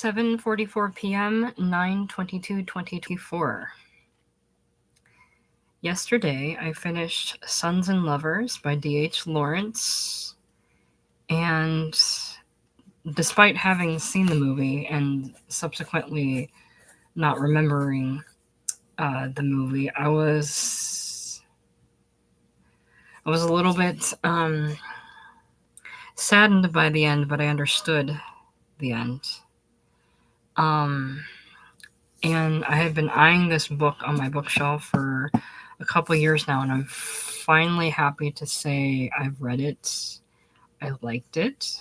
7:44 p.m., 9/22/2024. Yesterday, I finished Sons and Lovers by D.H. Lawrence, and despite having seen the movie and subsequently not remembering the movie, I was a little bit saddened by the end, but I understood the end. And I have been eyeing this book on my bookshelf for a couple years now, and I'm finally happy to say I've read it. I liked it.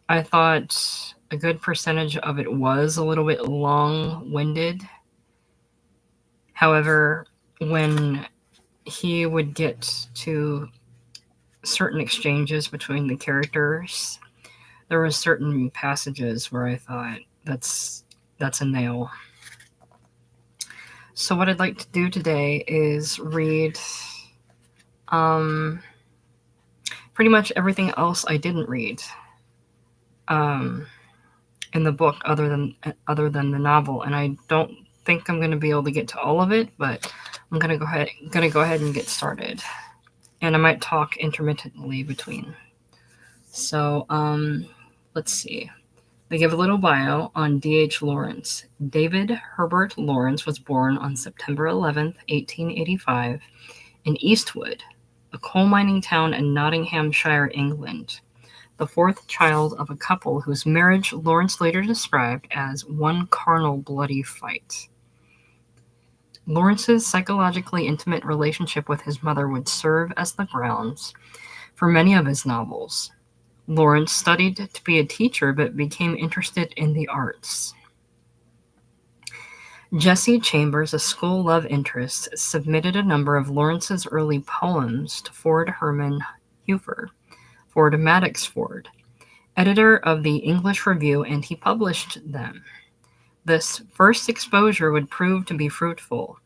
I thought a good percentage of it was a little bit long-winded. However, when he would get to certain exchanges between the characters, there were certain passages where I thought, that's a nail. So what I'd like to do today is read pretty much everything else I didn't read in the book other than the novel, and I don't think I'm going to be able to get to all of it, but I'm going to go ahead and get started, and I might talk intermittently between. So let's see. They give a little bio on D.H. Lawrence. David Herbert Lawrence was born on September 11th, 1885, in Eastwood, a coal mining town in Nottinghamshire, England, the fourth child of a couple whose marriage Lawrence later described as one carnal bloody fight. Lawrence's psychologically intimate relationship with his mother would serve as the grounds for many of his novels. Lawrence studied to be a teacher but became interested in the arts. Jessie Chambers, a school love interest, submitted a number of Lawrence's early poems to Ford Herman Hufer, Ford Maddox Ford, editor of the English Review, and he published them. This first exposure would prove to be fruitful,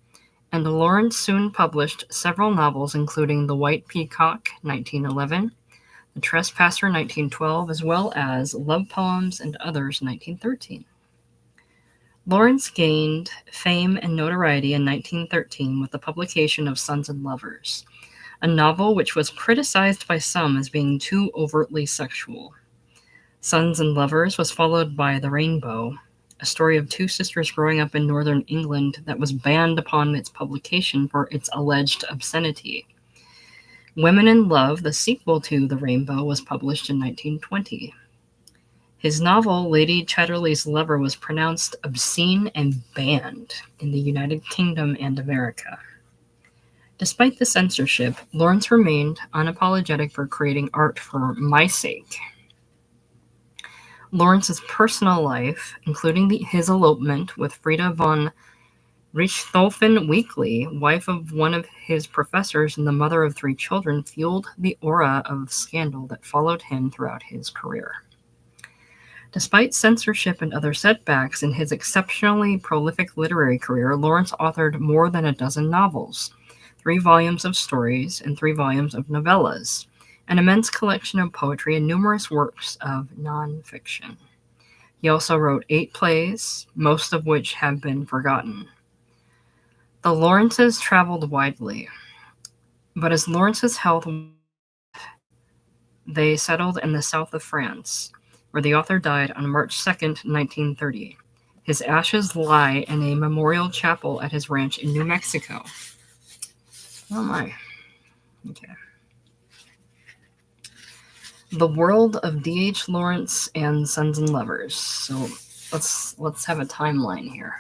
and Lawrence soon published several novels, including The White Peacock, 1911, The Trespasser, 1912, as well as Love Poems and Others, 1913. Lawrence gained fame and notoriety in 1913 with the publication of Sons and Lovers, a novel which was criticized by some as being too overtly sexual. Sons and Lovers was followed by The Rainbow, a story of two sisters growing up in northern England that was banned upon its publication for its alleged obscenity. Women in Love, the sequel to The Rainbow, was published in 1920. His novel, Lady Chatterley's Lover, was pronounced obscene and banned in the United Kingdom and America. Despite the censorship, Lawrence remained unapologetic for creating art for my sake. Lawrence's personal life, including his elopement with Frida von Richthofen-Weekly, wife of one of his professors and the mother of three children, fueled the aura of scandal that followed him throughout his career. Despite censorship and other setbacks in his exceptionally prolific literary career, Lawrence authored more than a dozen novels, 3 volumes of stories, and 3 volumes of novellas, an immense collection of poetry, and numerous works of nonfiction. He also wrote 8 plays, most of which have been forgotten. The Lawrences traveled widely, but as Lawrence's health, they settled in the south of France, where the author died on March 2nd, 1930. His ashes lie in a memorial chapel at his ranch in New Mexico. Oh my. Okay. The world of D.H. Lawrence and Sons and Lovers. So let's have a timeline here.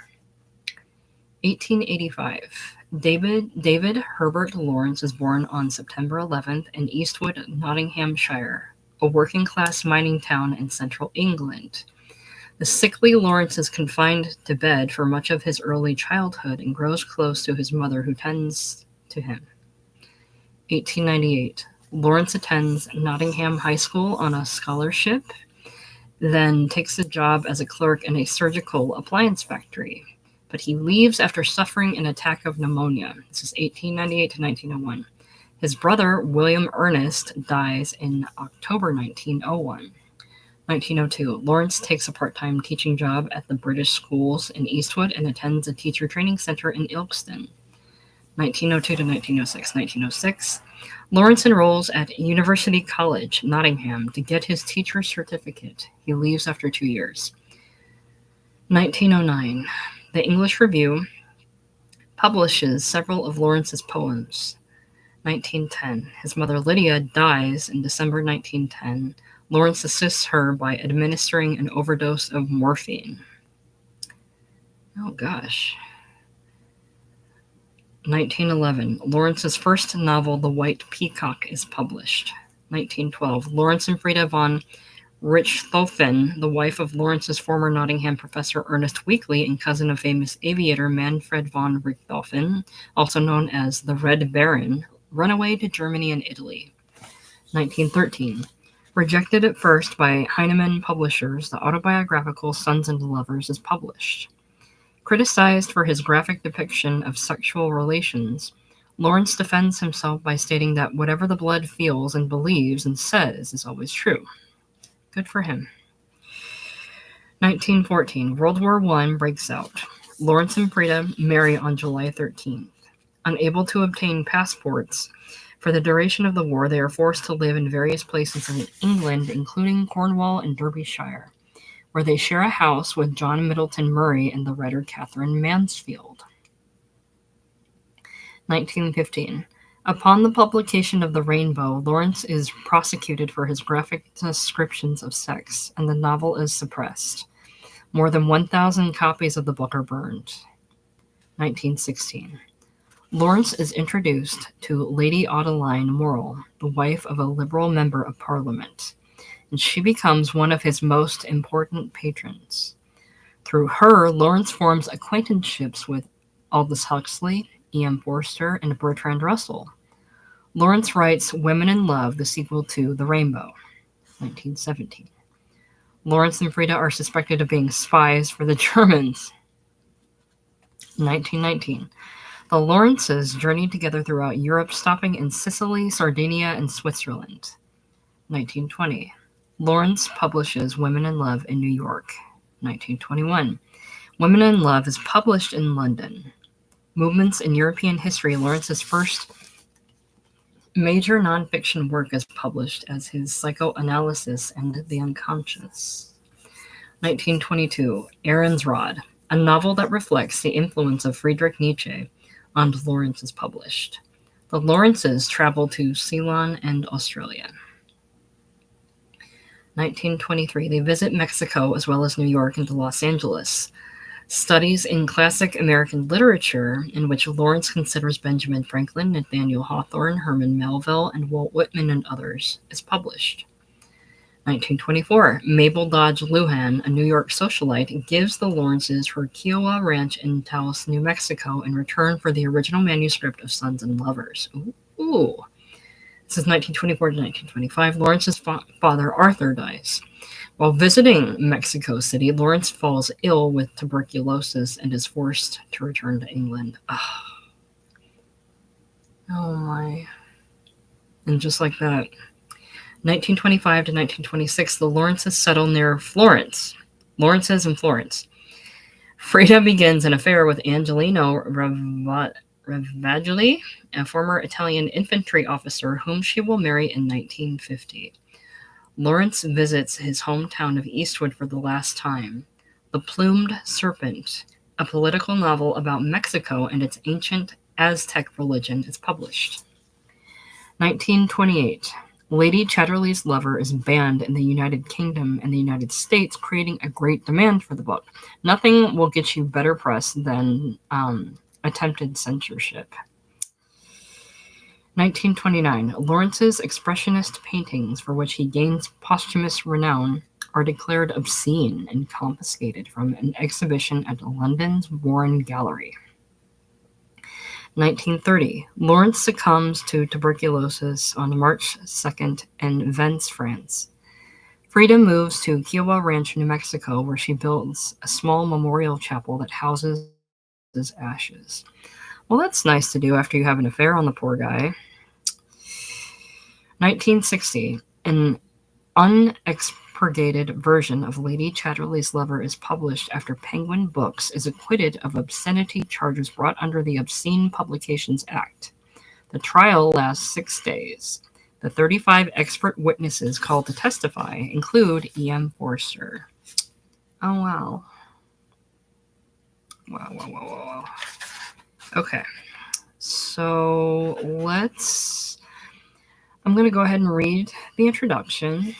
1885. David Herbert Lawrence was born on September 11th in Eastwood, Nottinghamshire, a working-class mining town in central England. The sickly Lawrence is confined to bed for much of his early childhood and grows close to his mother, who tends to him. 1898. Lawrence attends Nottingham High School on a scholarship, then takes a job as a clerk in a surgical appliance factory. But he leaves after suffering an attack of pneumonia. This is 1898 to 1901. His brother, William Ernest, dies in October 1901. 1902, Lawrence takes a part-time teaching job at the British schools in Eastwood and attends a teacher training center in Ilkeston. 1902 to 1906. 1906, Lawrence enrolls at University College, Nottingham, to get his teacher's certificate. He leaves after 2 years. 1909, the English Review publishes several of Lawrence's poems. 1910, his mother Lydia dies in December 1910. Lawrence assists her by administering an overdose of morphine. Oh gosh. 1911, Lawrence's first novel, The White Peacock, is published. 1912, Lawrence and Frida von Richthofen, the wife of Lawrence's former Nottingham professor Ernest Weekly and cousin of famous aviator Manfred von Richthofen, also known as the Red Baron, run away to Germany and Italy. 1913, rejected at first by Heinemann Publishers, the autobiographical Sons and Lovers is published. Criticized for his graphic depiction of sexual relations, Lawrence defends himself by stating that whatever the blood feels and believes and says is always true. Good for him. 1914, World War I breaks out. Lawrence and Frida marry on July 13th. Unable to obtain passports for the duration of the war, they are forced to live in various places in England, including Cornwall and Derbyshire, where they share a house with John Middleton Murray and the writer Catherine Mansfield. 1915. Upon the publication of The Rainbow, Lawrence is prosecuted for his graphic descriptions of sex, and the novel is suppressed. More than 1,000 copies of the book are burned. 1916. Lawrence is introduced to Lady Adeline Morrell, the wife of a Liberal member of Parliament, and she becomes one of his most important patrons. Through her, Lawrence forms acquaintanceships with Aldous Huxley, E.M. Forster, and Bertrand Russell. Lawrence writes Women in Love, the sequel to The Rainbow, 1917. Lawrence and Frida are suspected of being spies for the Germans. 1919. The Lawrences journey together throughout Europe, stopping in Sicily, Sardinia, and Switzerland. 1920. Lawrence publishes Women in Love in New York. 1921. Women in Love is published in London. Movements in European History, Lawrence's first major nonfiction work is published as his Psychoanalysis and the Unconscious. 1922. Aaron's Rod, a novel that reflects the influence of Friedrich Nietzsche on Lawrence is published. The Lawrences travel to Ceylon and Australia. 1923. They visit Mexico as well as New York and Los Angeles. Studies in classic American literature, in which Lawrence considers Benjamin Franklin, Nathaniel Hawthorne, Herman Melville, and Walt Whitman and others, is published. 1924. Mabel Dodge Lujan, a New York socialite, gives the Lawrences her Kiowa ranch in Taos, New Mexico, in return for the original manuscript of Sons and Lovers. Ooh. This is 1924 to 1925. Lawrence's father, Arthur, dies. While visiting Mexico City, Lawrence falls ill with tuberculosis and is forced to return to England. Oh my. And just like that, 1925 to 1926, the Lawrences settle near Florence. Lawrences in Florence. Frida begins an affair with Angelino Ravagli, a former Italian infantry officer whom she will marry in 1950. Lawrence visits his hometown of Eastwood for the last time. The Plumed Serpent, a political novel about Mexico and its ancient Aztec religion, is published. 1928. Lady Chatterley's Lover is banned in the United Kingdom and the United States, creating a great demand for the book. Nothing will get you better press than attempted censorship. 1929. Lawrence's expressionist paintings, for which he gains posthumous renown, are declared obscene and confiscated from an exhibition at London's Warren Gallery. 1930. Lawrence succumbs to tuberculosis on March 2nd in Vence, France. Frida moves to Kiowa Ranch, New Mexico, where she builds a small memorial chapel that houses his ashes. Well, that's nice to do after you have an affair on the poor guy. 1960. An unpurgated version of Lady Chatterley's Lover is published after Penguin Books is acquitted of obscenity charges brought under the Obscene Publications Act. The trial lasts 6 days. The 35 expert witnesses called to testify include E.M. Forster. Oh, wow. Wow. Okay. So I'm going to go ahead and read the introduction.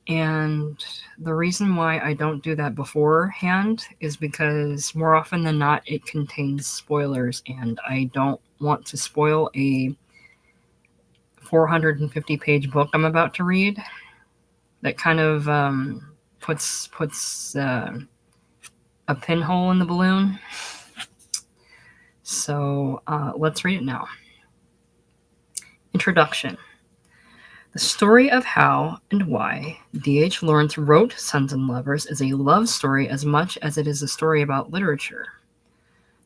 And the reason why I don't do that beforehand is because more often than not, it contains spoilers, and I don't want to spoil a 450-page book I'm about to read. That kind of puts a pinhole in the balloon. So let's read it now. Introduction. The story of how and why D.H. Lawrence wrote Sons and Lovers is a love story as much as it is a story about literature.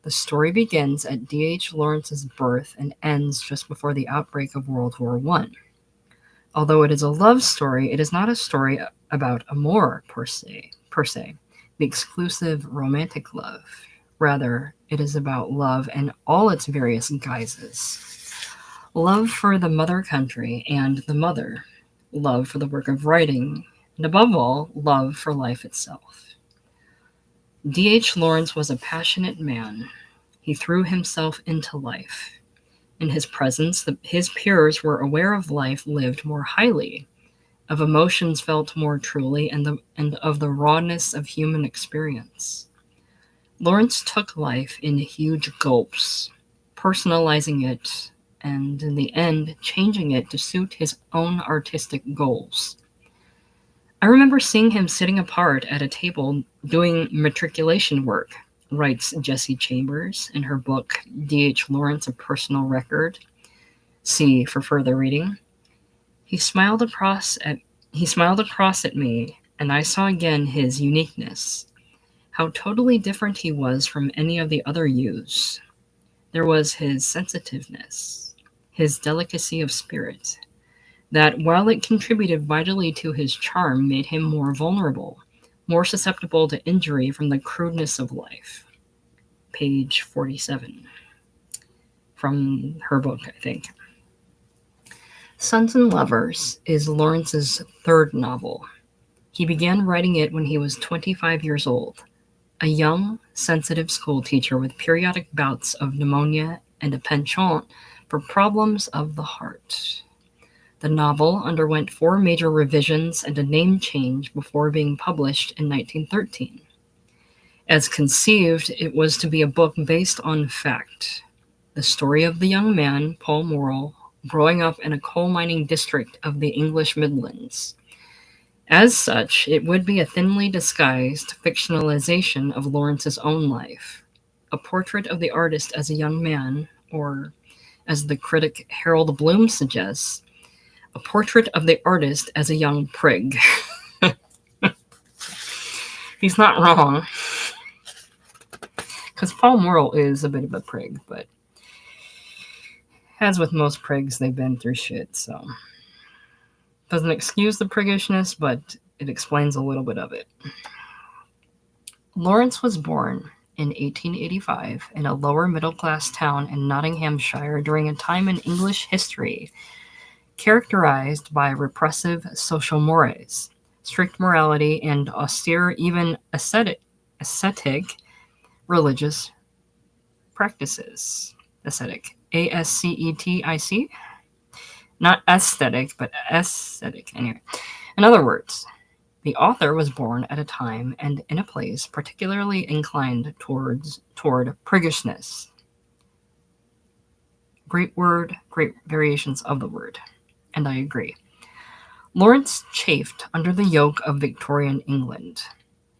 The story begins at D.H. Lawrence's birth and ends just before the outbreak of World War I. Although it is a love story, it is not a story about amour per se, the exclusive romantic love. Rather, it is about love and all its various guises. Love for the mother country and the mother, love for the work of writing, and above all, love for life itself. D.H. Lawrence was a passionate man. He threw himself into life. In his presence, his peers were aware of life lived more highly, of emotions felt more truly, and of the rawness of human experience. Lawrence took life in huge gulps, personalizing it, and in the end, changing it to suit his own artistic goals. I remember seeing him sitting apart at a table doing matriculation work, writes Jessie Chambers in her book D.H. Lawrence, A Personal Record. See for further reading. He smiled across at me, and I saw again his uniqueness, how totally different he was from any of the other youths. There was his sensitiveness, his delicacy of spirit, that while it contributed vitally to his charm, made him more vulnerable, more susceptible to injury from the crudeness of life. Page 47. From her book, I think. Sons and Lovers is Lawrence's third novel. He began writing it when he was 25 years old, a young, sensitive schoolteacher with periodic bouts of pneumonia and a penchant for problems of the heart. The novel underwent 4 major revisions and a name change before being published in 1913. As conceived, it was to be a book based on fact, the story of the young man, Paul Morrell, growing up in a coal mining district of the English Midlands. As such, it would be a thinly disguised fictionalization of Lawrence's own life, a portrait of the artist as a young man, or, as the critic Harold Bloom suggests, a portrait of the artist as a young prig. He's not wrong, because Paul Morrell is a bit of a prig, but as with most prigs, they've been through shit, so doesn't excuse the priggishness, but it explains a little bit of it. Lawrence was born in 1885 in a lower middle-class town in Nottinghamshire during a time in English history characterized by repressive social mores, strict morality, and austere, even ascetic religious practices. Ascetic. A-S-C-E-T-I-C? Not aesthetic, but ascetic. Anyway, in other words, the author was born at a time and in a place particularly inclined toward priggishness. Great word, great variations of the word, and I agree. Lawrence chafed under the yoke of Victorian England.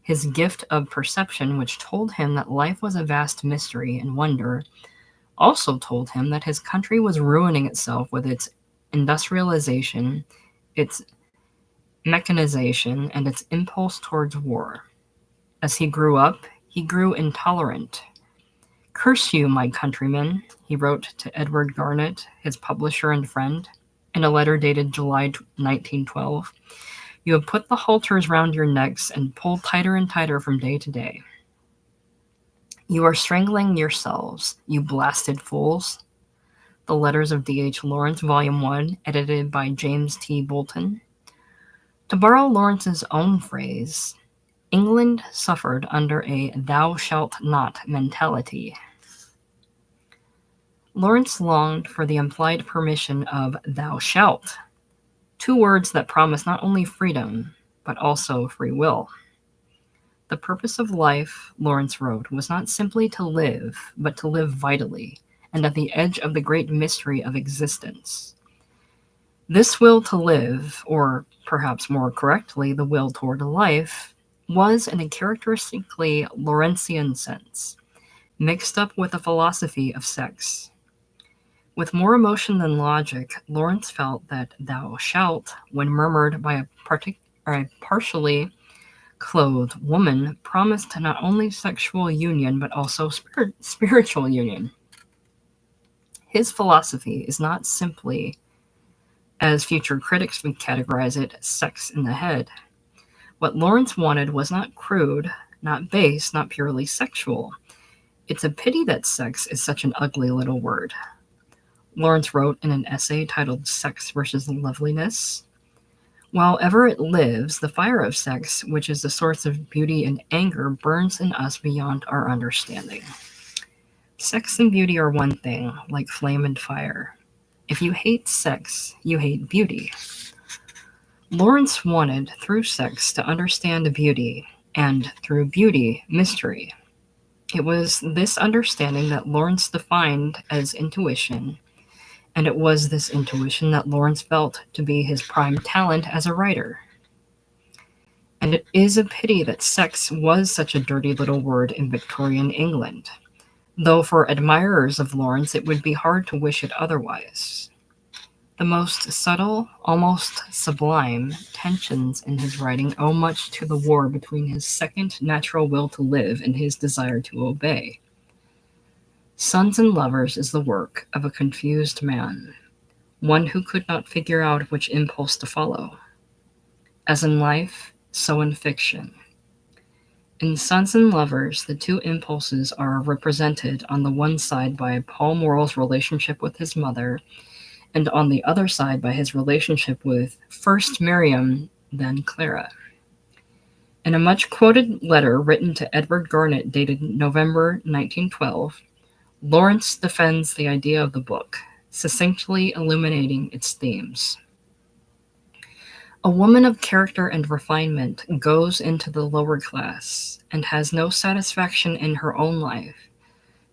His gift of perception, which told him that life was a vast mystery and wonder, also told him that his country was ruining itself with its industrialization, its mechanization, and its impulse towards war. As he grew up, he grew intolerant. "Curse you, my countrymen," he wrote to Edward Garnett, his publisher and friend, in a letter dated July 1912. You have put the halters round your necks and pulled tighter and tighter from day to day. You are strangling yourselves, you blasted fools. The Letters of D.H. Lawrence, Volume 1, edited by James T. Bolton. To borrow Lawrence's own phrase, England suffered under a thou shalt not mentality. Lawrence longed for the implied permission of thou shalt, two words that promise not only freedom, but also free will. The purpose of life, Lawrence wrote, was not simply to live, but to live vitally, and at the edge of the great mystery of existence. This will to live, or perhaps more correctly, the will toward life, was in a characteristically Lawrencian sense, mixed up with a philosophy of sex. With more emotion than logic, Lawrence felt that thou shalt, when murmured by a partially clothed woman, promised not only sexual union but also spiritual union. His philosophy is not simply, as future critics would categorize it, sex in the head. What Lawrence wanted was not crude, not base, not purely sexual. It's a pity that sex is such an ugly little word. Lawrence wrote in an essay titled Sex versus Loveliness, while ever it lives, the fire of sex, which is the source of beauty and anger, burns in us beyond our understanding. Sex and beauty are one thing, like flame and fire. If you hate sex, you hate beauty. Lawrence wanted, through sex, to understand beauty, and through beauty, mystery. It was this understanding that Lawrence defined as intuition, and it was this intuition that Lawrence felt to be his prime talent as a writer. And it is a pity that sex was such a dirty little word in Victorian England, though for admirers of Lawrence it would be hard to wish it otherwise. The most subtle, almost sublime, tensions in his writing owe much to the war between his second natural will to live and his desire to obey. Sons and Lovers is the work of a confused man, one who could not figure out which impulse to follow. As in life, so in fiction. In Sons and Lovers, the two impulses are represented on the one side by Paul Morrell's relationship with his mother, and on the other side by his relationship with first Miriam, then Clara. In a much-quoted letter written to Edward Garnett dated November 1912, Lawrence defends the idea of the book, succinctly illuminating its themes. A woman of character and refinement goes into the lower class and has no satisfaction in her own life.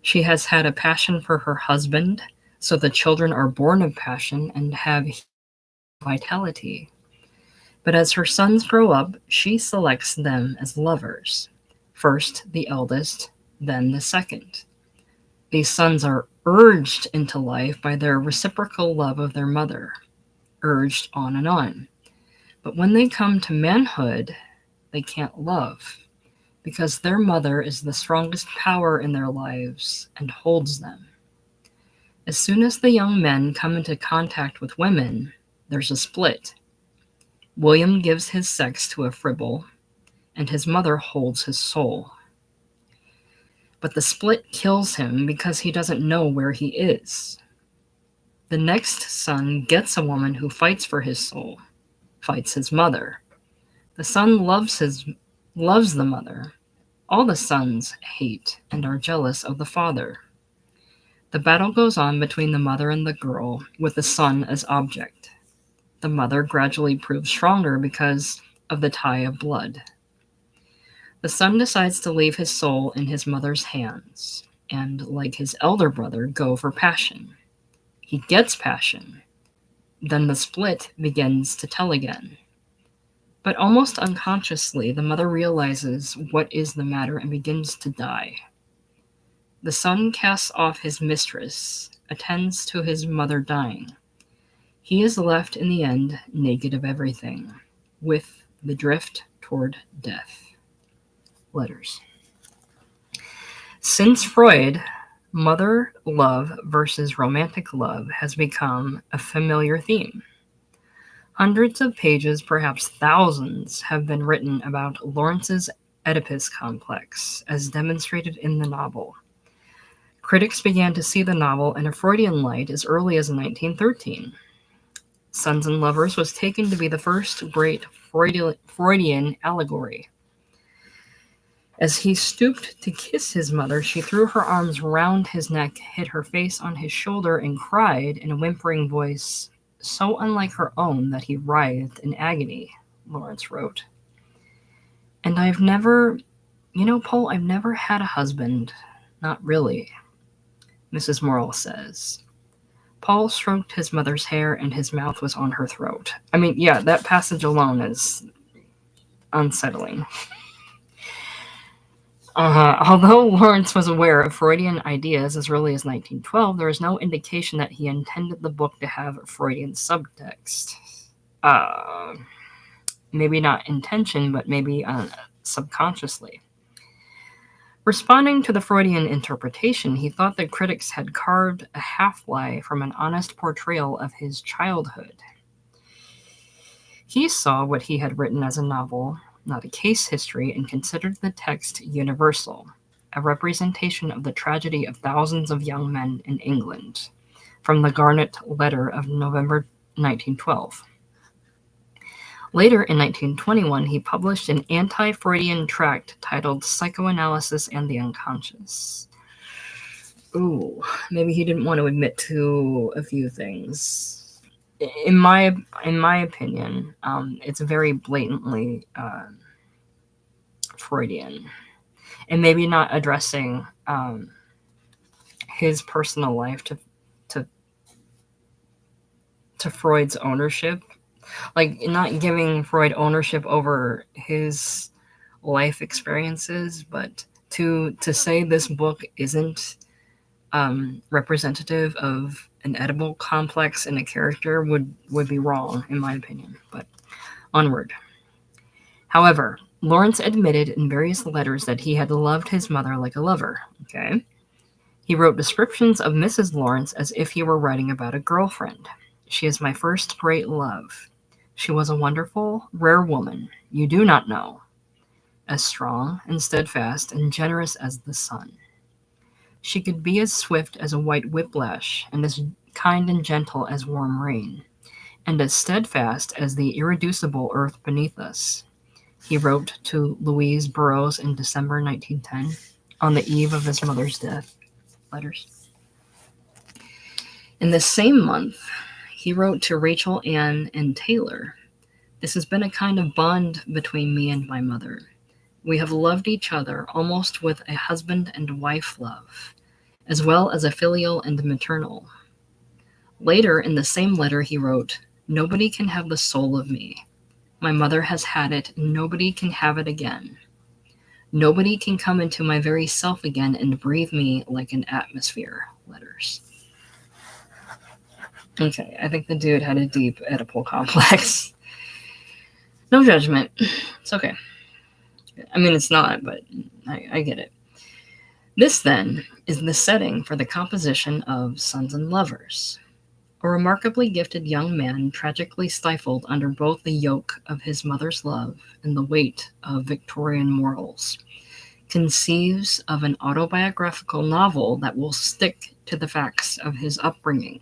She has had a passion for her husband, so the children are born of passion and have vitality. But as her sons grow up, she selects them as lovers. First the eldest, then the second. These sons are urged into life by their reciprocal love of their mother, urged on and on. But when they come to manhood, they can't love, because their mother is the strongest power in their lives and holds them. As soon as the young men come into contact with women, there's a split. William gives his sex to a fribble, and his mother holds his soul. But the split kills him because he doesn't know where he is. The next son gets a woman who fights for his soul, fights his mother. The son loves the mother. All the sons hate and are jealous of the father. The battle goes on between the mother and the girl, with the son as object. The mother gradually proves stronger because of the tie of blood. The son decides to leave his soul in his mother's hands, and, like his elder brother, go for passion. He gets passion. Then the split begins to tell again. But almost unconsciously, the mother realizes what is the matter and begins to die. The son casts off his mistress, attends to his mother dying. He is left in the end naked of everything, with the drift toward death. Letters. Since Freud, mother love versus romantic love has become a familiar theme. Hundreds of pages, perhaps thousands, have been written about Lawrence's Oedipus complex, as demonstrated in the novel. Critics began to see the novel in a Freudian light as early as 1913. Sons and Lovers was taken to be the first great Freudian allegory. As he stooped to kiss his mother, she threw her arms round his neck, hid her face on his shoulder, and cried in a whimpering voice so unlike her own that he writhed in agony, Lawrence wrote. And I've never, Paul, I've never had a husband. Not really, Mrs. Morrill says. Paul stroked his mother's hair and his mouth was on her throat. I mean, yeah, that passage alone is unsettling. Although Lawrence was aware of Freudian ideas as early as 1912, there is no indication that he intended the book to have Freudian subtext. Maybe not intention, but maybe subconsciously. Responding to the Freudian interpretation, he thought that critics had carved a half-lie from an honest portrayal of his childhood. He saw what he had written as a novel, not a case history, and considered the text universal, a representation of the tragedy of thousands of young men in England, from the Garnet Letter of November 1912. Later, in 1921, he published an anti-Freudian tract titled Psychoanalysis and the Unconscious. Ooh, maybe he didn't want to admit to a few things. In my opinion, it's very blatantly Freudian, and maybe not addressing his personal life to Freud's ownership. Like, not giving Freud ownership over his life experiences, but to say this book isn't representative of an Oedipal complex in a character would be wrong, in my opinion. But onward. However, Lawrence admitted in various letters that he had loved his mother like a lover. Okay? He wrote descriptions of Mrs. Lawrence as if he were writing about a girlfriend. She is my first great love. She was a wonderful, rare woman, you do not know, as strong and steadfast and generous as the sun. She could be as swift as a white whiplash, and as kind and gentle as warm rain, and as steadfast as the irreducible earth beneath us, he wrote to Louise Burroughs in December 1910, on the eve of his mother's death. Letters. In the same month, he wrote to Rachel Ann and Taylor, "This has been a kind of bond between me and my mother. We have loved each other almost with a husband and wife love, as well as a filial and maternal." Later, in the same letter, he wrote, "Nobody can have the soul of me. My mother has had it, and nobody can have it again. Nobody can come into my very self again and breathe me like an atmosphere." Letters. Okay, I think the dude had a deep Oedipal complex. No judgment. It's okay. I mean, it's not, but I get it. This, then, is the setting for the composition of Sons and Lovers. A remarkably gifted young man, tragically stifled under both the yoke of his mother's love and the weight of Victorian morals, conceives of an autobiographical novel that will stick to the facts of his upbringing.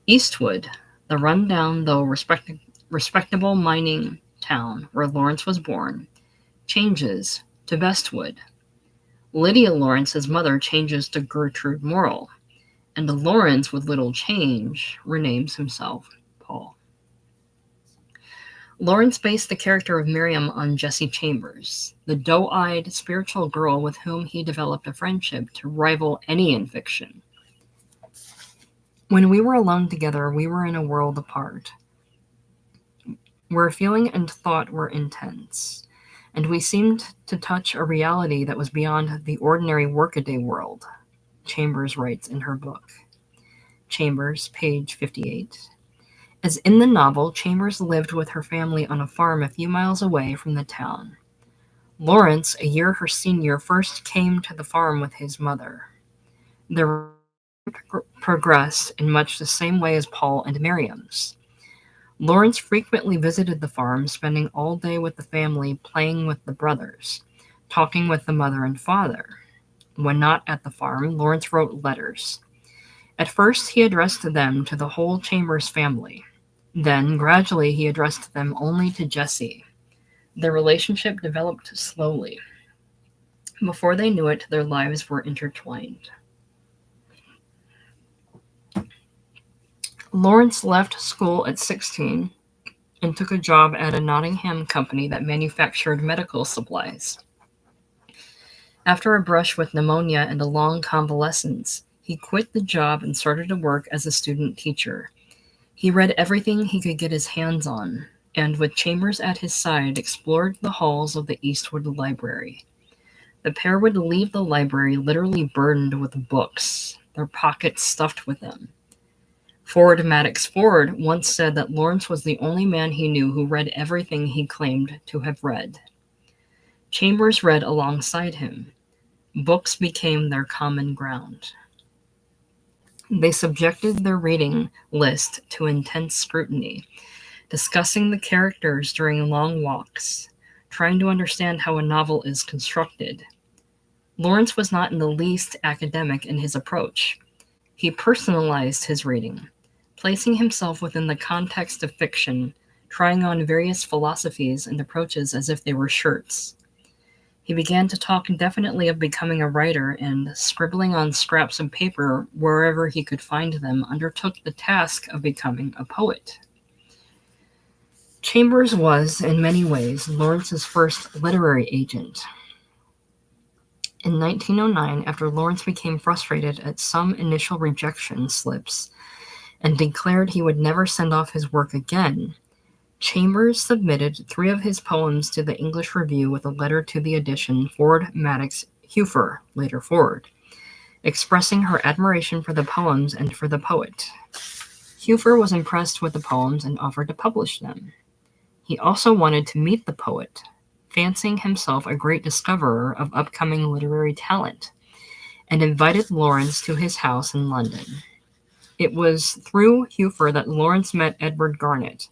Eastwood, the run-down though respectable mining town where Lawrence was born, changes to Bestwood. Lydia Lawrence's mother changes to Gertrude Morrill, and Lawrence, with little change, renames himself Paul. Lawrence based the character of Miriam on Jessie Chambers, the doe-eyed spiritual girl with whom he developed a friendship to rival any in fiction. When we were alone together, we were in a world apart, where feeling and thought were intense, and we seemed to touch a reality that was beyond the ordinary workaday world, Chambers writes in her book. Chambers, page 58. As in the novel, Chambers lived with her family on a farm a few miles away from the town. Lawrence, a year her senior, first came to the farm with his mother. Their progressed in much the same way as Paul and Miriam's. Lawrence frequently visited the farm, spending all day with the family, playing with the brothers, talking with the mother and father. When not at the farm, Lawrence wrote letters. At first, he addressed them to the whole Chambers family. Then, gradually, he addressed them only to Jessie. Their relationship developed slowly. Before they knew it, their lives were intertwined. Lawrence left school at 16 and took a job at a Nottingham company that manufactured medical supplies. After a brush with pneumonia and a long convalescence, he quit the job and started to work as a student teacher. He read everything he could get his hands on, and with Chambers at his side, explored the halls of the Eastwood Library. The pair would leave the library literally burdened with books, their pockets stuffed with them. Ford Madox Ford once said that Lawrence was the only man he knew who read everything he claimed to have read. Chambers read alongside him. Books became their common ground. They subjected their reading list to intense scrutiny, discussing the characters during long walks, trying to understand how a novel is constructed. Lawrence was not in the least academic in his approach. He personalized his reading, placing himself within the context of fiction, trying on various philosophies and approaches as if they were shirts. He began to talk definitely of becoming a writer and, scribbling on scraps of paper wherever he could find them, undertook the task of becoming a poet. Chambers was, in many ways, Lawrence's first literary agent. In 1909, after Lawrence became frustrated at some initial rejection slips and declared he would never send off his work again, Chambers submitted 3 of his poems to the English Review with a letter to the edition Ford Madox Hueffer, later Ford, expressing her admiration for the poems and for the poet. Hueffer was impressed with the poems and offered to publish them. He also wanted to meet the poet, fancying himself a great discoverer of upcoming literary talent, and invited Lawrence to his house in London. It was through Hueffer that Lawrence met Edward Garnett,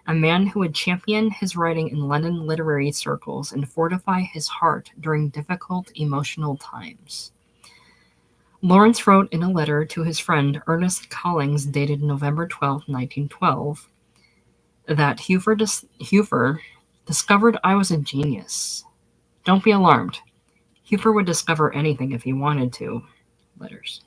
a man who would champion his writing in London literary circles and fortify his heart during difficult emotional times. Lawrence wrote in a letter to his friend Ernest Collings dated November 12, 1912, that Hueffer discovered I was a genius. Don't be alarmed. Hueffer would discover anything if he wanted to. Letters.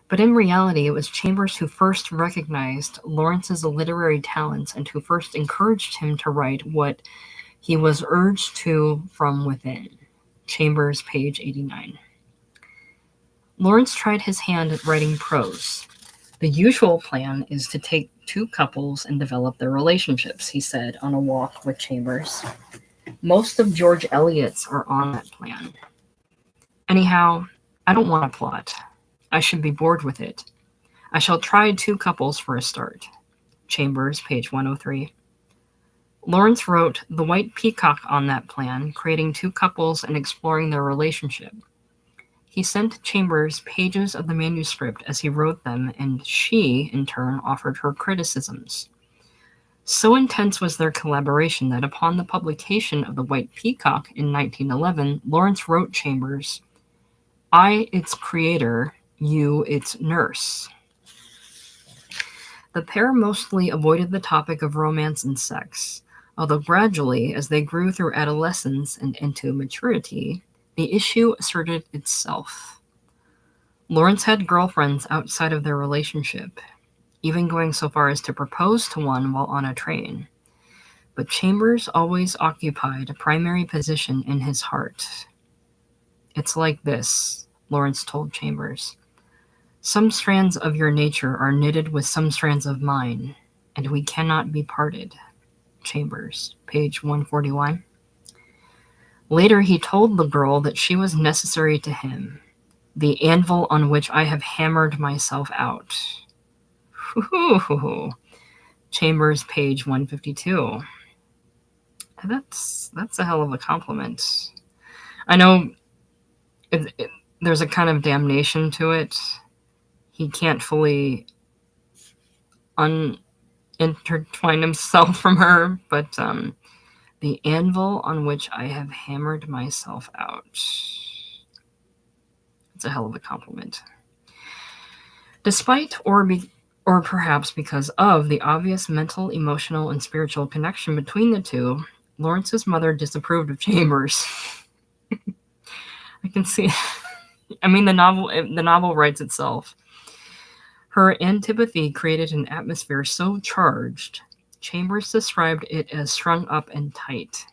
But in reality, it was Chambers who first recognized Lawrence's literary talents and who first encouraged him to write what he was urged to from within. Chambers, page 89. Lawrence tried his hand at writing prose. The usual plan is to take 2 couples and develop their relationships, he said on a walk with Chambers. Most of George Eliot's are on that plan. Anyhow, I don't want a plot. I should be bored with it. I shall try 2 couples for a start. Chambers, page 103. Lawrence wrote The White Peacock on that plan, creating 2 couples and exploring their relationship. He sent Chambers pages of the manuscript as he wrote them, and she, in turn, offered her criticisms. So intense was their collaboration that upon the publication of The White Peacock in 1911, Lawrence wrote Chambers, I, its creator, you, its nurse. The pair mostly avoided the topic of romance and sex, although gradually, as they grew through adolescence and into maturity, the issue asserted itself. Lawrence had girlfriends outside of their relationship, even going so far as to propose to one while on a train. But Chambers always occupied a primary position in his heart. It's like this, Lawrence told Chambers. Some strands of your nature are knitted with some strands of mine, and we cannot be parted. Chambers, page 141. Later he told the girl that she was necessary to him, the anvil on which I have hammered myself out. Chambers, page 152. That's a hell of a compliment. I know there's a kind of damnation to it. He can't fully intertwine himself from her, but the anvil on which I have hammered myself out. It's a hell of a compliment. Despite or perhaps because of the obvious mental, emotional, and spiritual connection between the two, Lawrence's mother disapproved of Chambers. I can see. I mean, the novel writes itself. Her antipathy created an atmosphere so charged, Chambers described it as strung up and tight,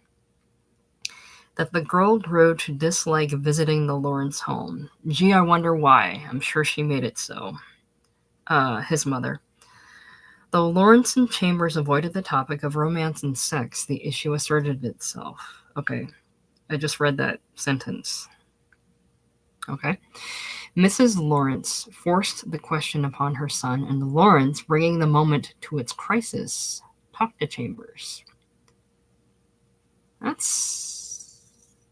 that the girl grew to dislike visiting the Lawrence home. Gee, I wonder why. I'm sure she made it so. His mother. Though Lawrence and Chambers avoided the topic of romance and sex, the issue asserted itself. Okay, I just read that sentence. Okay. Mrs. Lawrence forced the question upon her son, and Lawrence, bringing the moment to its crisis, talked to Chambers. That's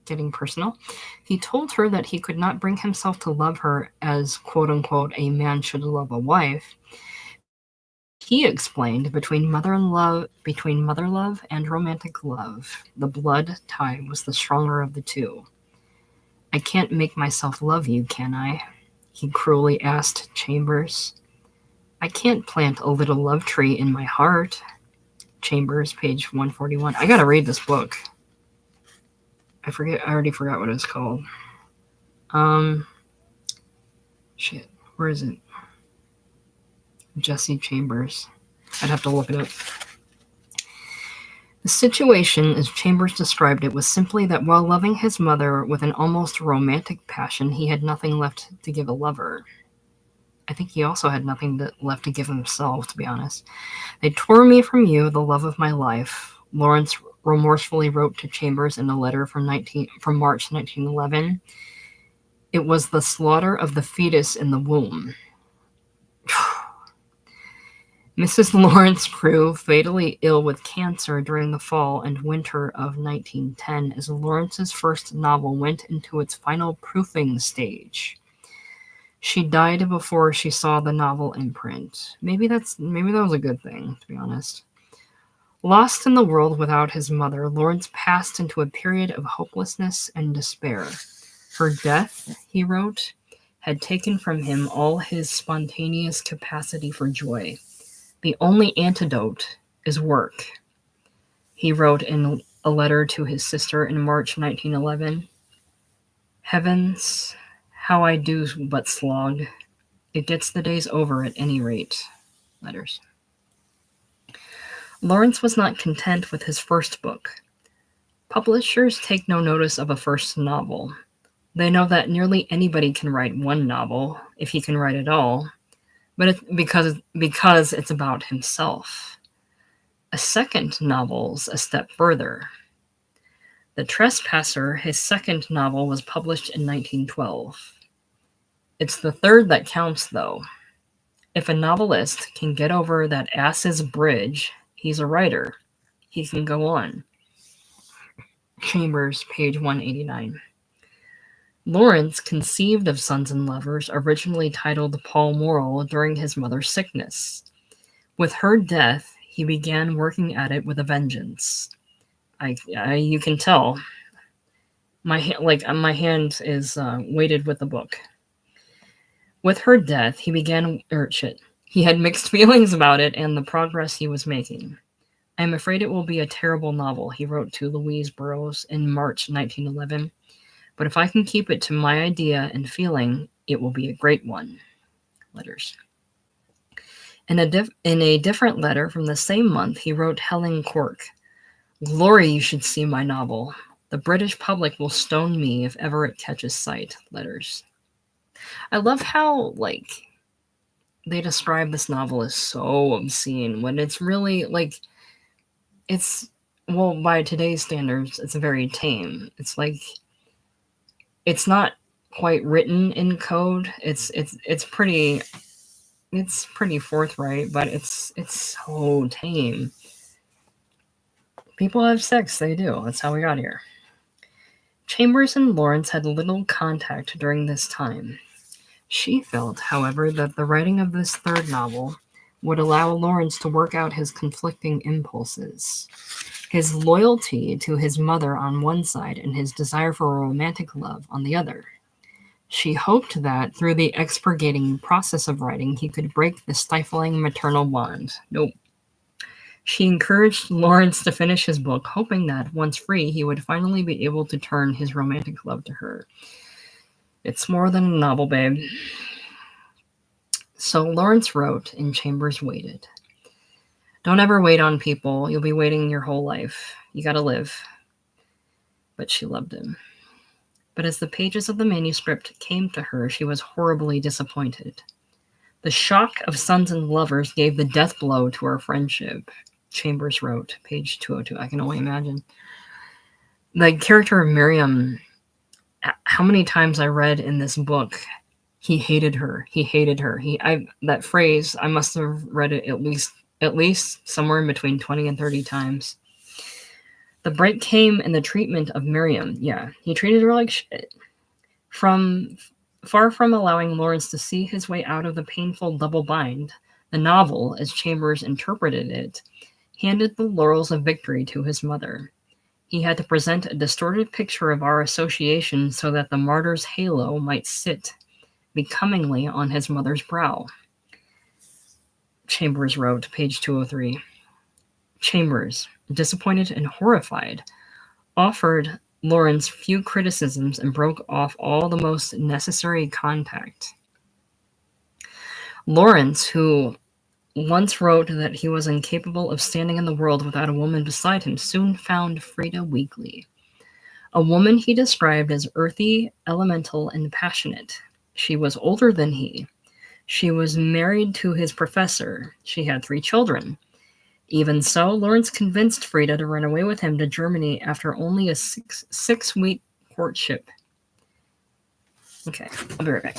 getting personal. He told her that he could not bring himself to love her as, quote-unquote, a man should love a wife. He explained between mother love and romantic love, the blood tie was the stronger of the two. I can't make myself love you, can I? He cruelly asked Chambers. I can't plant a little love tree in my heart. Chambers, page 141. I gotta read this book. I already forgot what it's called. Shit, where is it? Jesse Chambers. I'd have to look it up. The situation, as Chambers described it, was simply that while loving his mother with an almost romantic passion, he had nothing left to give a lover. I think he also had nothing left to give himself, to be honest. They tore me from you, the love of my life, Lawrence remorsefully wrote to Chambers in a letter from March 1911. It was the slaughter of the fetus in the womb. Mrs. Lawrence grew fatally ill with cancer during the fall and winter of 1910 as Lawrence's first novel went into its final proofing stage. She died before she saw the novel in print. Maybe that was a good thing, to be honest. Lost in the world without his mother, Lawrence passed into a period of hopelessness and despair. Her death, he wrote, had taken from him all his spontaneous capacity for joy. The only antidote is work. He wrote in a letter to his sister in March 1911. Heavens, how I do but slog. It gets the days over at any rate. Letters. Lawrence was not content with his first book. Publishers take no notice of a first novel. They know that nearly anybody can write one novel, if he can write at all, but it's because it's about himself. A second novel's a step further. The Trespasser, his second novel, was published in 1912. It's the third that counts, though. If a novelist can get over that ass's bridge, he's a writer. He can go on. Chambers, page 189. Lawrence conceived of Sons and Lovers, originally titled Paul Morrel, during his mother's sickness. With her death, he began working at it with a vengeance. You can tell. My hand is weighted with the book. With her death, he had mixed feelings about it and the progress he was making. I am afraid it will be a terrible novel, he wrote to Louise Burroughs in March 1911. But if I can keep it to my idea and feeling, it will be a great one. Letters. In a different letter from the same month, he wrote Helen Cork, Glory, you should see my novel. The British public will stone me if ever it catches sight. Letters. I love how, they describe this novel as so obscene when it's really, by today's standards, it's very tame. It's not quite written in code. It's pretty forthright, but it's so tame. People have sex, they do. That's how we got here. Chambers and Lawrence had little contact during this time. She felt, however, that the writing of this third novel would allow Lawrence to work out his conflicting impulses. His loyalty to his mother on one side and his desire for romantic love on the other. She hoped that through the expurgating process of writing, he could break the stifling maternal bond. Nope. She encouraged Lawrence to finish his book, hoping that, once free, he would finally be able to turn his romantic love to her. It's more than a novel, babe. So Lawrence wrote, and Chambers waited. Don't ever wait on people. You'll be waiting your whole life. You gotta live. But she loved him. But as the pages of the manuscript came to her, she was horribly disappointed. The shock of sons and lovers gave the death blow to our friendship, Chambers wrote, page 202. I can only imagine. The character of Miriam, how many times I read in this book, he hated her. He hated her. That phrase, I must have read it at least somewhere in between 20 and 30 times. The break came in the treatment of Miriam. Yeah, he treated her like shit. Far from allowing Lawrence to see his way out of the painful double bind, the novel, as Chambers interpreted it, handed the laurels of victory to his mother. He had to present a distorted picture of our association so that the martyr's halo might sit becomingly on his mother's brow. Chambers wrote, page 203. Chambers, disappointed and horrified, offered Lawrence few criticisms and broke off all the most necessary contact. Lawrence, who once wrote that he was incapable of standing in the world without a woman beside him, soon found Frida weakly. A woman he described as earthy, elemental, and passionate. She was older than he. She was married to his professor. She had 3 children. Even so, Lawrence convinced Frida to run away with him to Germany after only a six-week courtship. Okay, I'll be right back.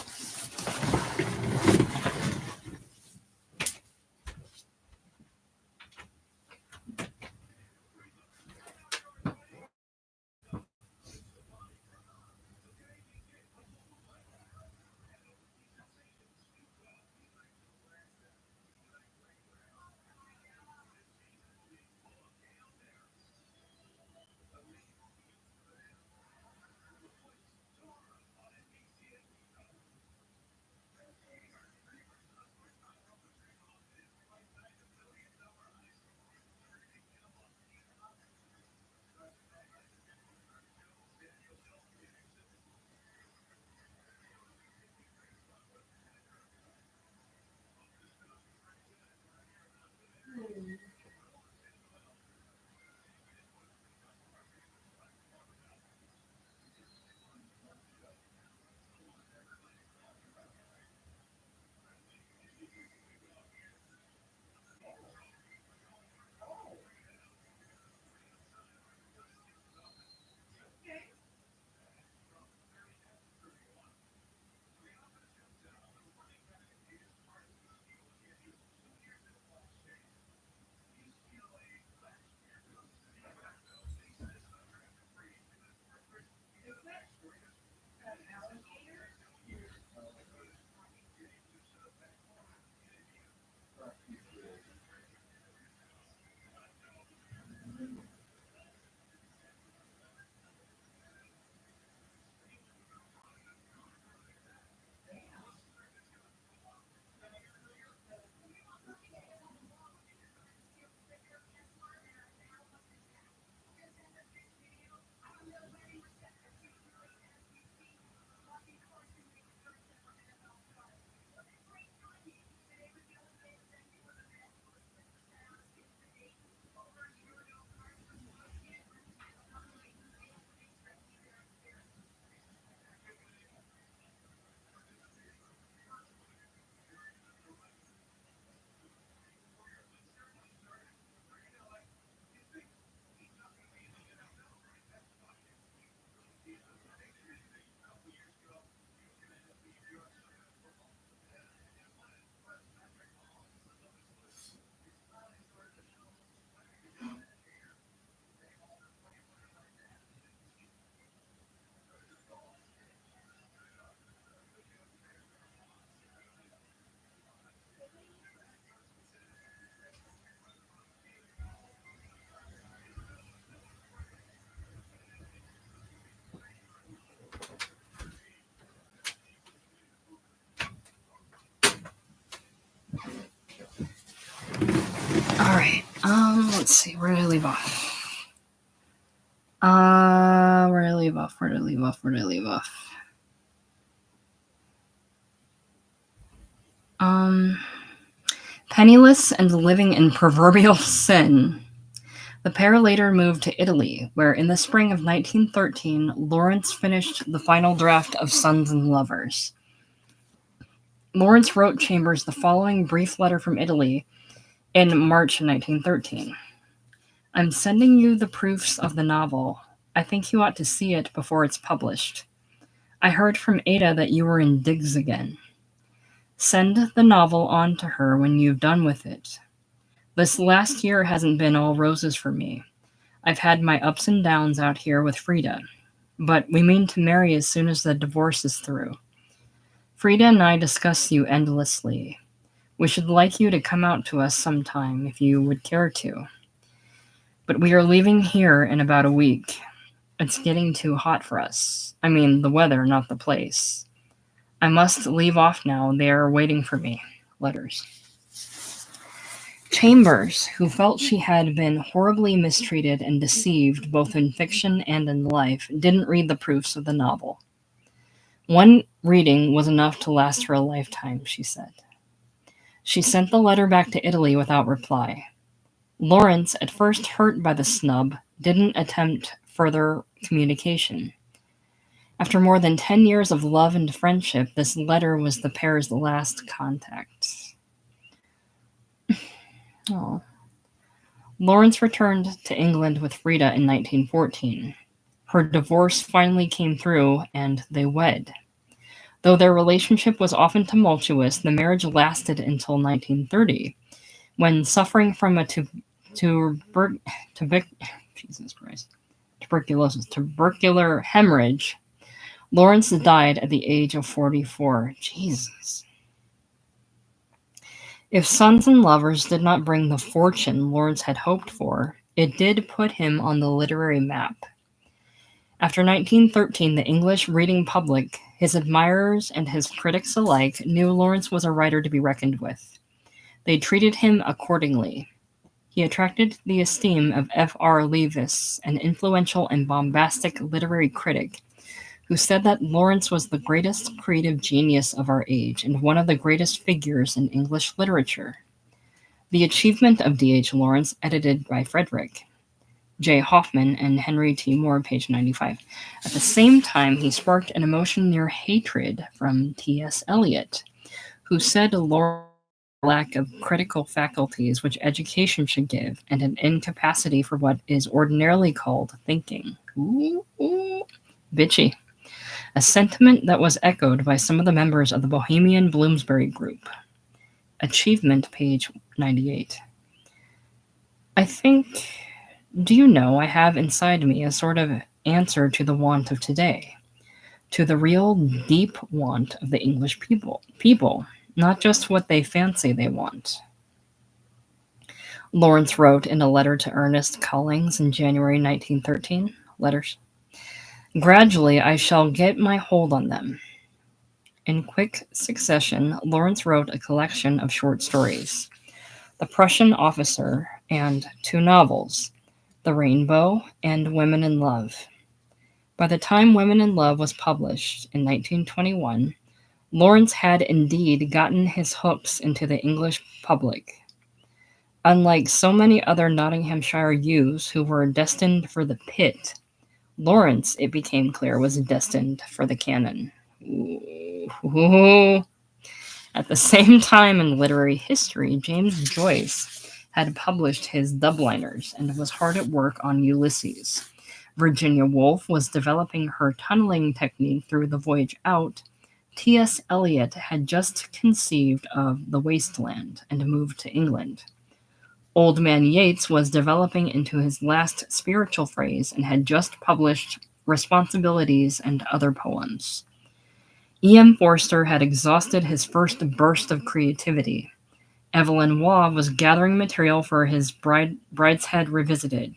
let's see. Where did I leave off? Where did I leave off? Penniless and living in proverbial sin. The pair later moved to Italy, where in the spring of 1913, Lawrence finished the final draft of Sons and Lovers. Lawrence wrote Chambers the following brief letter from Italy in March 1913. I'm sending you the proofs of the novel. I think you ought to see it before it's published. I heard from Ada that you were in digs again. Send the novel on to her when you've done with it. This last year hasn't been all roses for me. I've had my ups and downs out here with Frida, but we mean to marry as soon as the divorce is through. Frida and I discuss you endlessly. We should like you to come out to us sometime if you would care to. But we are leaving here in about a week. It's getting too hot for us. I mean, the weather, not the place. I must leave off now. They are waiting for me. Letters. Chambers, who felt she had been horribly mistreated and deceived both in fiction and in life, didn't read the proofs of the novel. One reading was enough to last her a lifetime, she said. She sent the letter back to Italy without reply. Lawrence, at first hurt by the snub, didn't attempt further communication. After more than 10 years of love and friendship, this letter was the pair's last contact. Oh. Lawrence returned to England with Frida in 1914. Her divorce finally came through, and they wed. Though their relationship was often tumultuous, the marriage lasted until 1930, when, suffering from a tubercular hemorrhage, Lawrence died at the age of 44. Jesus. If Sons and Lovers did not bring the fortune Lawrence had hoped for, it did put him on the literary map. After 1913, the English reading public, his admirers and his critics alike, knew Lawrence was a writer to be reckoned with. They treated him accordingly. He attracted the esteem of F.R. Leavis, an influential and bombastic literary critic, who said that Lawrence was the greatest creative genius of our age and one of the greatest figures in English literature. The Achievement of D.H. Lawrence, edited by Frederick J. Hoffman and Henry T. Moore, page 95. At the same time, he sparked an emotion near hatred from T.S. Eliot, who said Lawrence had a lack of critical faculties which education should give, and an incapacity for what is ordinarily called thinking. Ooh, bitchy. A sentiment that was echoed by some of the members of the Bohemian Bloomsbury group. Achievement, page 98. I think, do you know, I have inside me a sort of answer to the want of today, to the real deep want of the English people, not just what they fancy they want. Lawrence wrote in a letter to Ernest Collings in January 1913. Letters. Gradually, I shall get my hold on them. In quick succession, Lawrence wrote a collection of short stories, The Prussian Officer, and 2 novels, The Rainbow and Women in Love. By the time Women in Love was published in 1921, Lawrence had indeed gotten his hooks into the English public. Unlike so many other Nottinghamshire youths who were destined for the pit, Lawrence, it became clear, was destined for the canon. Ooh. At the same time in literary history, James Joyce had published his Dubliners and was hard at work on Ulysses. Virginia Woolf was developing her tunneling technique through The Voyage Out. T.S. Eliot had just conceived of The Wasteland and moved to England. Old Man Yeats was developing into his last spiritual phase and had just published Responsibilities and Other Poems. E.M. Forster had exhausted his first burst of creativity. Evelyn Waugh was gathering material for his Brideshead Revisited.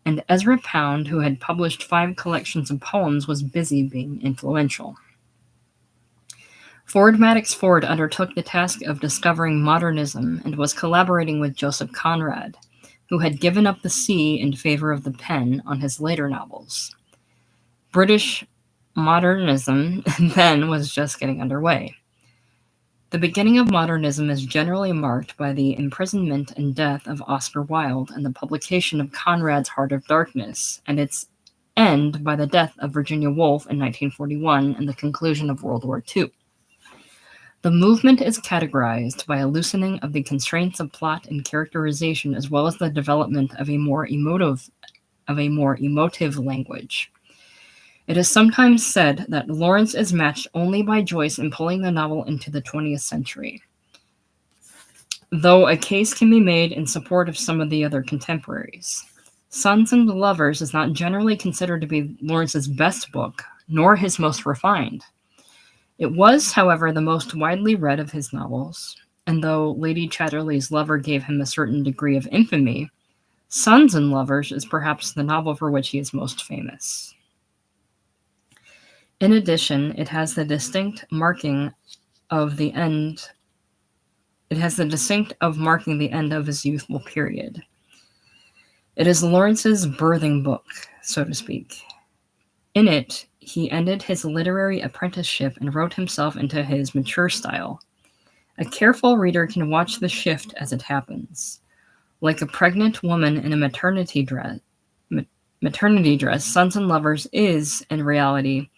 And Ezra Pound, who had published 5 collections of poems, was busy being influential. Ford Madox Ford undertook the task of discovering modernism and was collaborating with Joseph Conrad, who had given up the sea in favor of the pen on his later novels. British modernism then was just getting underway. The beginning of modernism is generally marked by the imprisonment and death of Oscar Wilde and the publication of Conrad's Heart of Darkness, and its end by the death of Virginia Woolf in 1941 and the conclusion of World War II. The movement is categorized by a loosening of the constraints of plot and characterization, as well as the development of a more emotive language. It is sometimes said that Lawrence is matched only by Joyce in pulling the novel into the 20th century, though a case can be made in support of some of the other contemporaries. Sons and Lovers is not generally considered to be Lawrence's best book, nor his most refined. It was, however, the most widely read of his novels, and though Lady Chatterley's Lover gave him a certain degree of infamy, Sons and Lovers is perhaps the novel for which he is most famous. In addition, it has the distinct marking of marking the end of his youthful period. It is Lawrence's birthing book, so to speak. In it, he ended his literary apprenticeship and wrote himself into his mature style. A careful reader can watch the shift as it happens. Like a pregnant woman in a maternity dress, Sons and Lovers is, in reality,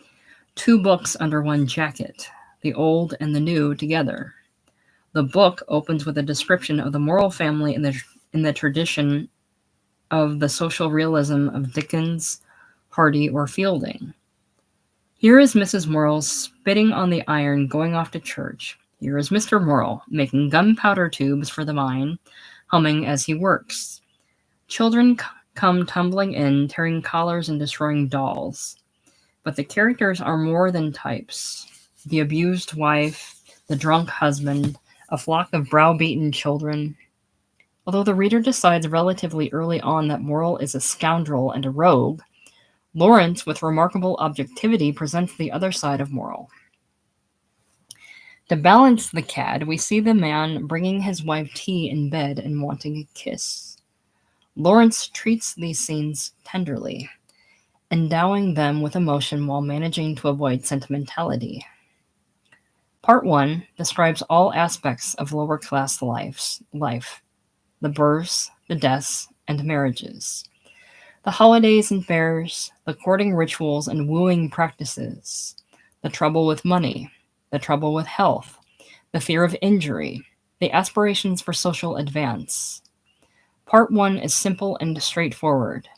2 books under one jacket, the old and the new together. The book opens with a description of the Morrill family in the tradition of the social realism of Dickens, Hardy, or Fielding. Here is Mrs. Morrill spitting on the iron going off to church. Here is Mr. Morrill making gunpowder tubes for the mine, humming as he works. Children come tumbling in, tearing collars and destroying dolls. But the characters are more than types. The abused wife, the drunk husband, a flock of browbeaten children. Although the reader decides relatively early on that Morrill is a scoundrel and a rogue, Lawrence, with remarkable objectivity, presents the other side of Morrill. To balance the cad, we see the man bringing his wife tea in bed and wanting a kiss. Lawrence treats these scenes tenderly, endowing them with emotion while managing to avoid sentimentality. Part 1 describes all aspects of lower-class life, the births, the deaths, and marriages, the holidays and fairs, the courting rituals and wooing practices, the trouble with money, the trouble with health, the fear of injury, the aspirations for social advance. Part 1 is simple and straightforward.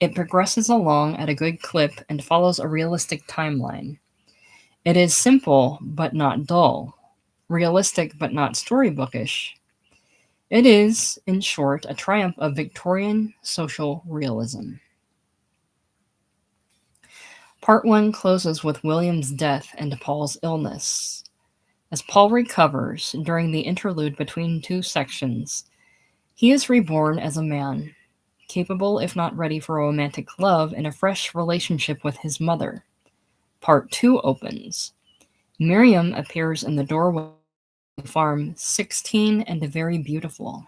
It progresses along at a good clip and follows a realistic timeline. It is simple but not dull, realistic but not storybookish. It is, in short, a triumph of Victorian social realism. Part 1 closes with William's death and Paul's illness. As Paul recovers during the interlude between 2 sections, he is reborn as a man, capable if not ready for romantic love and a fresh relationship with his mother. Part 2 opens. Miriam appears in the doorway of the farm, 16 and very beautiful.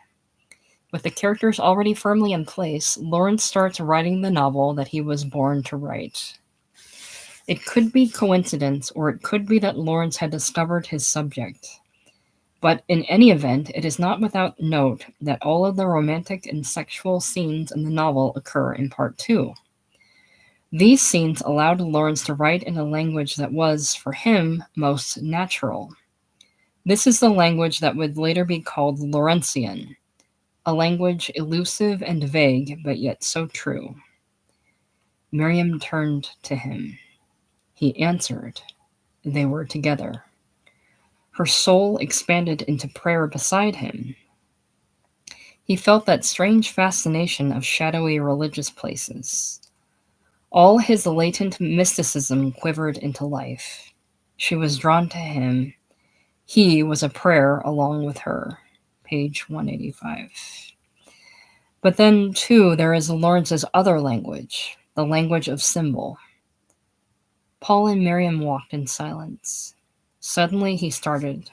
With the characters already firmly in place, Lawrence starts writing the novel that he was born to write. It could be coincidence, or it could be that Lawrence had discovered his subject. But in any event, it is not without note that all of the romantic and sexual scenes in the novel occur in Part 2. These scenes allowed Lawrence to write in a language that was, for him, most natural. This is the language that would later be called Lawrencian, a language elusive and vague, but yet so true. Miriam turned to him. He answered. They were together. Her soul expanded into prayer beside him. He felt that strange fascination of shadowy religious places. All his latent mysticism quivered into life. She was drawn to him. He was a prayer along with her. Page 185. But then, too, there is Lawrence's other language, the language of symbol. Paul and Miriam walked in silence. Suddenly he started.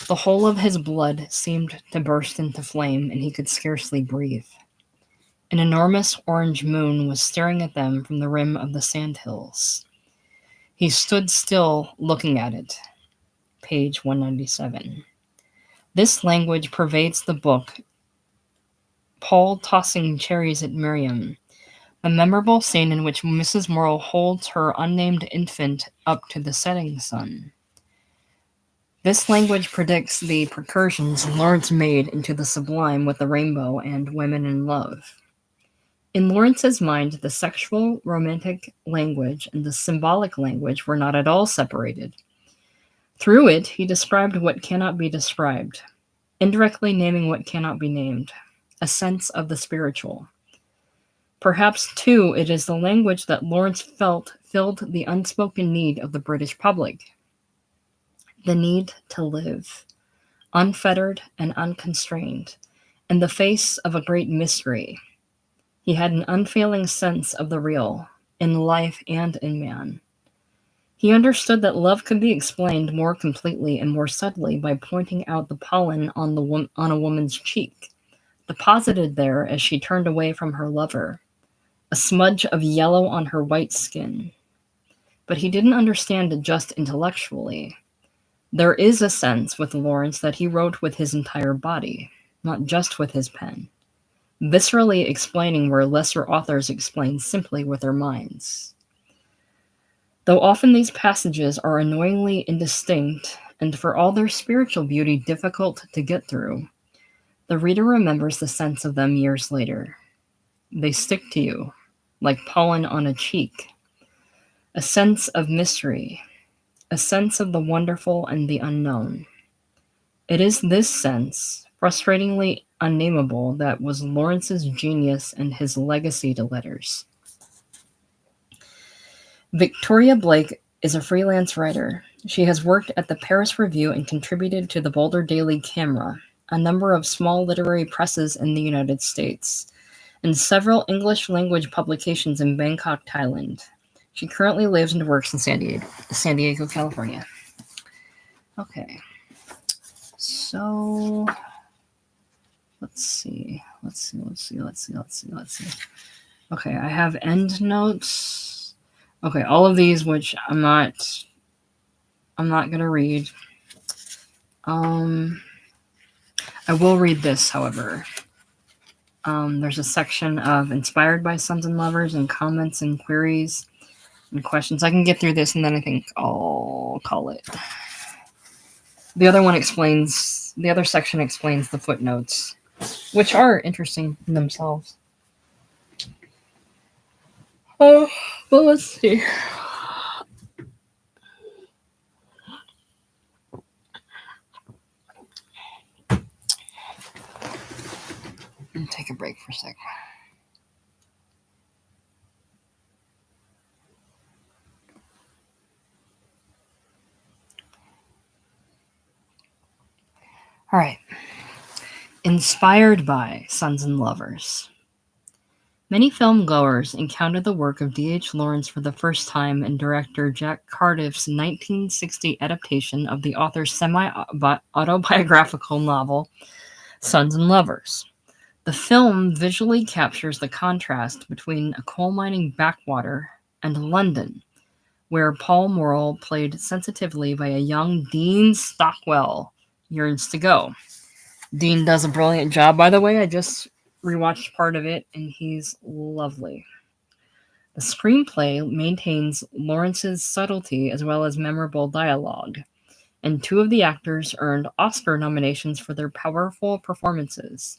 The whole of his blood seemed to burst into flame, and he could scarcely breathe. An enormous orange moon was staring at them from the rim of the sandhills. He stood still, looking at it. Page 197. This language pervades the book. Paul tossing cherries at Miriam, a memorable scene in which Mrs. Morrow holds her unnamed infant up to the setting sun. This language predicts the precursions Lawrence made into the sublime with the rainbow and women in love. In Lawrence's mind, the sexual, romantic language and the symbolic language were not at all separated. Through it, he described what cannot be described, indirectly naming what cannot be named, a sense of the spiritual. Perhaps, too, it is the language that Lawrence felt filled the unspoken need of the British public. The need to live, unfettered and unconstrained, in the face of a great mystery. He had an unfailing sense of the real, in life and in man. He understood that love could be explained more completely and more subtly by pointing out the pollen on a woman's cheek, deposited there as she turned away from her lover, a smudge of yellow on her white skin. But he didn't understand it just intellectually. There is a sense with Lawrence that he wrote with his entire body, not just with his pen, viscerally explaining where lesser authors explain simply with their minds. Though often these passages are annoyingly indistinct, and for all their spiritual beauty difficult to get through, the reader remembers the sense of them years later. They stick to you, like pollen on a cheek, a sense of mystery, a sense of the wonderful and the unknown. It is this sense, frustratingly unnameable, that was Lawrence's genius and his legacy to letters. Victoria Blake is a freelance writer. She has worked at the Paris Review and contributed to the Boulder Daily Camera, a number of small literary presses in the United States, and several English-language publications in Bangkok, Thailand. She currently lives and works in San Diego, California. Okay. So, let's see. Okay, I have end notes. Okay, all of these, which I'm not gonna read. I will read this, however. There's a section of inspired by Sons and Lovers and comments and queries and questions. I can get through this and then I think I'll call it. The other section explains the footnotes, which are interesting in themselves. Oh, but let's see. Take a break for a second. All right. Inspired by Sons and Lovers. Many film-goers encountered the work of D.H. Lawrence for the first time in director Jack Cardiff's 1960 adaptation of the author's semi-autobiographical novel, Sons and Lovers. The film visually captures the contrast between a coal mining backwater and London, where Paul Morrell, played sensitively by a young Dean Stockwell, yearns to go. Dean does a brilliant job, by the way. I just rewatched part of it, and he's lovely. The screenplay maintains Lawrence's subtlety as well as memorable dialogue, and two of the actors earned Oscar nominations for their powerful performances.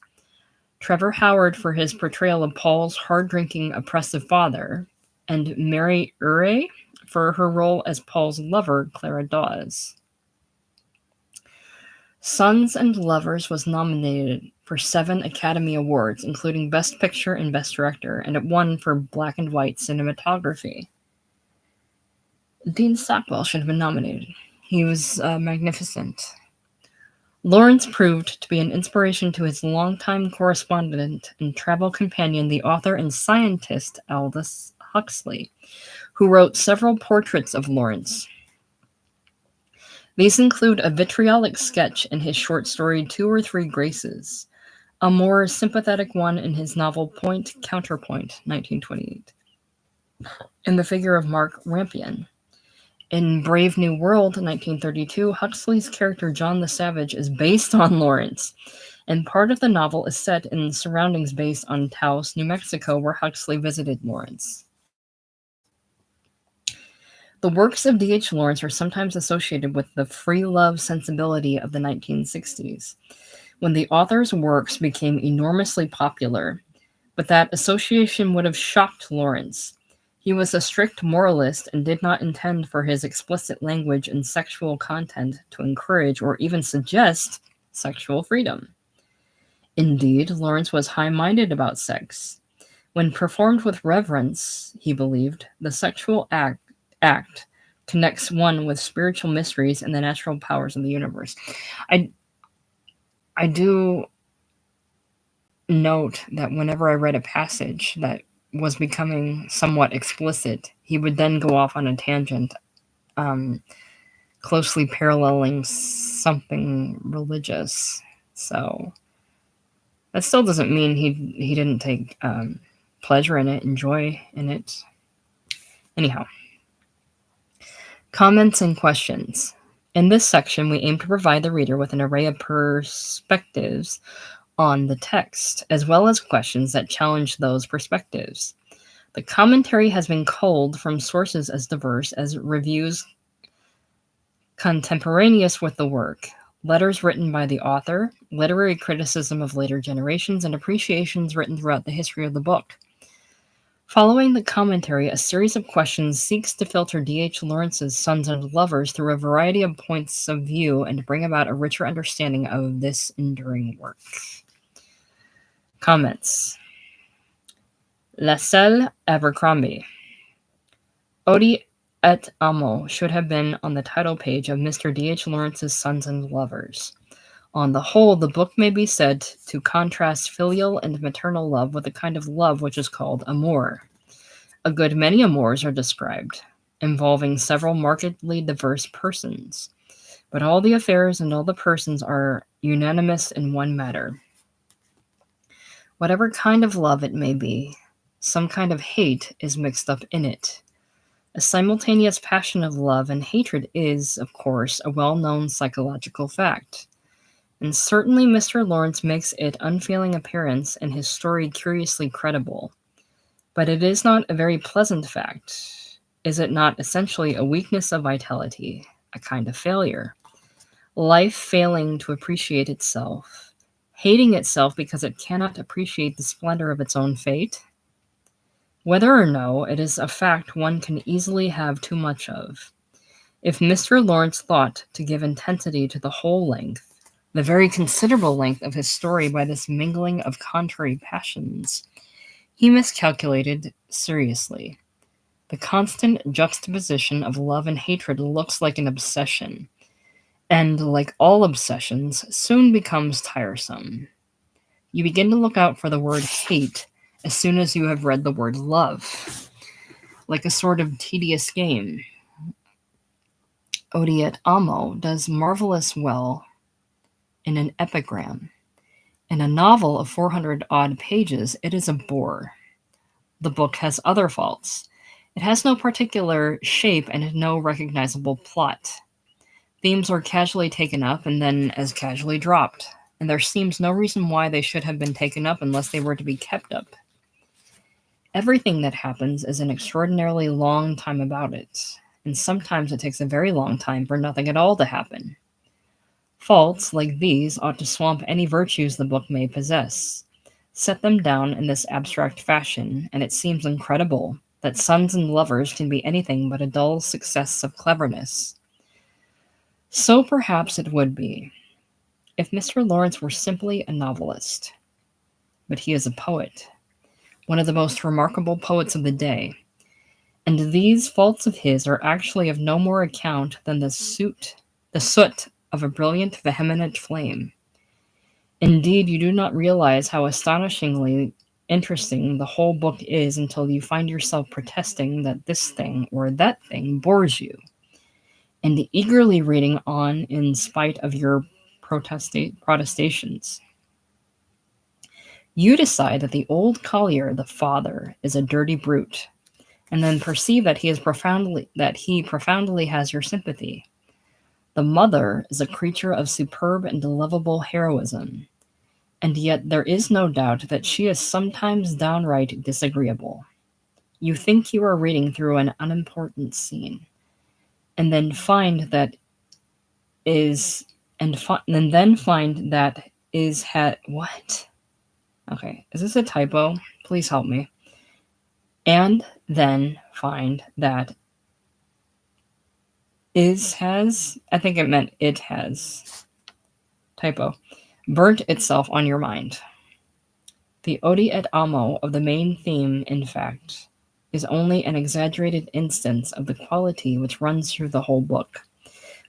Trevor Howard for his portrayal of Paul's hard-drinking, oppressive father, and Mary Urey for her role as Paul's lover, Clara Dawes. Sons and Lovers was nominated for 7 Academy Awards, including Best Picture and Best Director, and it won for black and white cinematography. Dean Stockwell should have been nominated. He was magnificent. Lawrence proved to be an inspiration to his longtime correspondent and travel companion, the author and scientist Aldous Huxley, who wrote several portraits of Lawrence. These include a vitriolic sketch in his short story 2 or 3 Graces, a more sympathetic one in his novel Point Counterpoint, 1928, in the figure of Mark Rampion. In Brave New World, 1932, Huxley's character John the Savage is based on Lawrence, and part of the novel is set in surroundings based on Taos, New Mexico, where Huxley visited Lawrence. The works of D.H. Lawrence are sometimes associated with the free love sensibility of the 1960s, when the author's works became enormously popular, but that association would have shocked Lawrence. He was a strict moralist and did not intend for his explicit language and sexual content to encourage or even suggest sexual freedom. Indeed, Lawrence was high-minded about sex. When performed with reverence, he believed, the sexual act connects one with spiritual mysteries and the natural powers of the universe. I do note that whenever I read a passage that was becoming somewhat explicit, he would then go off on a tangent, closely paralleling something religious. So that still doesn't mean he didn't take pleasure in it, enjoy in it. Anyhow, comments and questions. In this section, we aim to provide the reader with an array of perspectives on the text, as well as questions that challenge those perspectives. The commentary has been culled from sources as diverse as reviews contemporaneous with the work, letters written by the author, literary criticism of later generations, and appreciations written throughout the history of the book. Following the commentary, a series of questions seeks to filter D.H. Lawrence's Sons and Lovers through a variety of points of view and to bring about a richer understanding of this enduring work. Comments. Lascelles Abercrombie. Odi et Amo should have been on the title page of Mr. D.H. Lawrence's Sons and Lovers. On the whole, the book may be said to contrast filial and maternal love with a kind of love which is called amour. A good many amours are described, involving several markedly diverse persons, but all the affairs and all the persons are unanimous in one matter. Whatever kind of love it may be, some kind of hate is mixed up in it. A simultaneous passion of love and hatred is, of course, a well-known psychological fact, and certainly Mr. Lawrence makes it unfailing appearance and his story curiously credible. But it is not a very pleasant fact. Is it not essentially a weakness of vitality, a kind of failure? Life failing to appreciate itself, hating itself because it cannot appreciate the splendor of its own fate? Whether or no, it is a fact one can easily have too much of. If Mr. Lawrence thought to give intensity to the whole length, the very considerable length of his story by this mingling of contrary passions, he miscalculated seriously. The constant juxtaposition of love and hatred looks like an obsession, and, like all obsessions, soon becomes tiresome. You begin to look out for the word hate as soon as you have read the word love, like a sort of tedious game. Odi et Amo does marvelous well in an epigram. In a novel of 400-odd pages, it is a bore. The book has other faults. It has no particular shape and no recognizable plot. Themes are casually taken up and then as casually dropped, and there seems no reason why they should have been taken up unless they were to be kept up. Everything that happens is an extraordinarily long time about it, and sometimes it takes a very long time for nothing at all to happen. Faults like these ought to swamp any virtues the book may possess. Set them down in this abstract fashion, and it seems incredible that Sons and Lovers can be anything but a dull success of cleverness. So perhaps it would be, if Mr. Lawrence were simply a novelist. But he is a poet, one of the most remarkable poets of the day, and these faults of his are actually of no more account than the soot of a brilliant, vehement flame. Indeed, you do not realize how astonishingly interesting the whole book is until you find yourself protesting that this thing or that thing bores you, and eagerly reading on in spite of your protestations. You decide that the old collier, the father, is a dirty brute, and then perceive that he profoundly has your sympathy. The mother is a creature of superb and lovable heroism, and yet there is no doubt that she is sometimes downright disagreeable. You think you are reading through an unimportant scene, and then find that is and then find that is had what? Okay, is this a typo? Please help me. And then find that is has, I think it meant it has, typo, burnt itself on your mind. The odi et amo of the main theme, in fact, is only an exaggerated instance of the quality which runs through the whole book,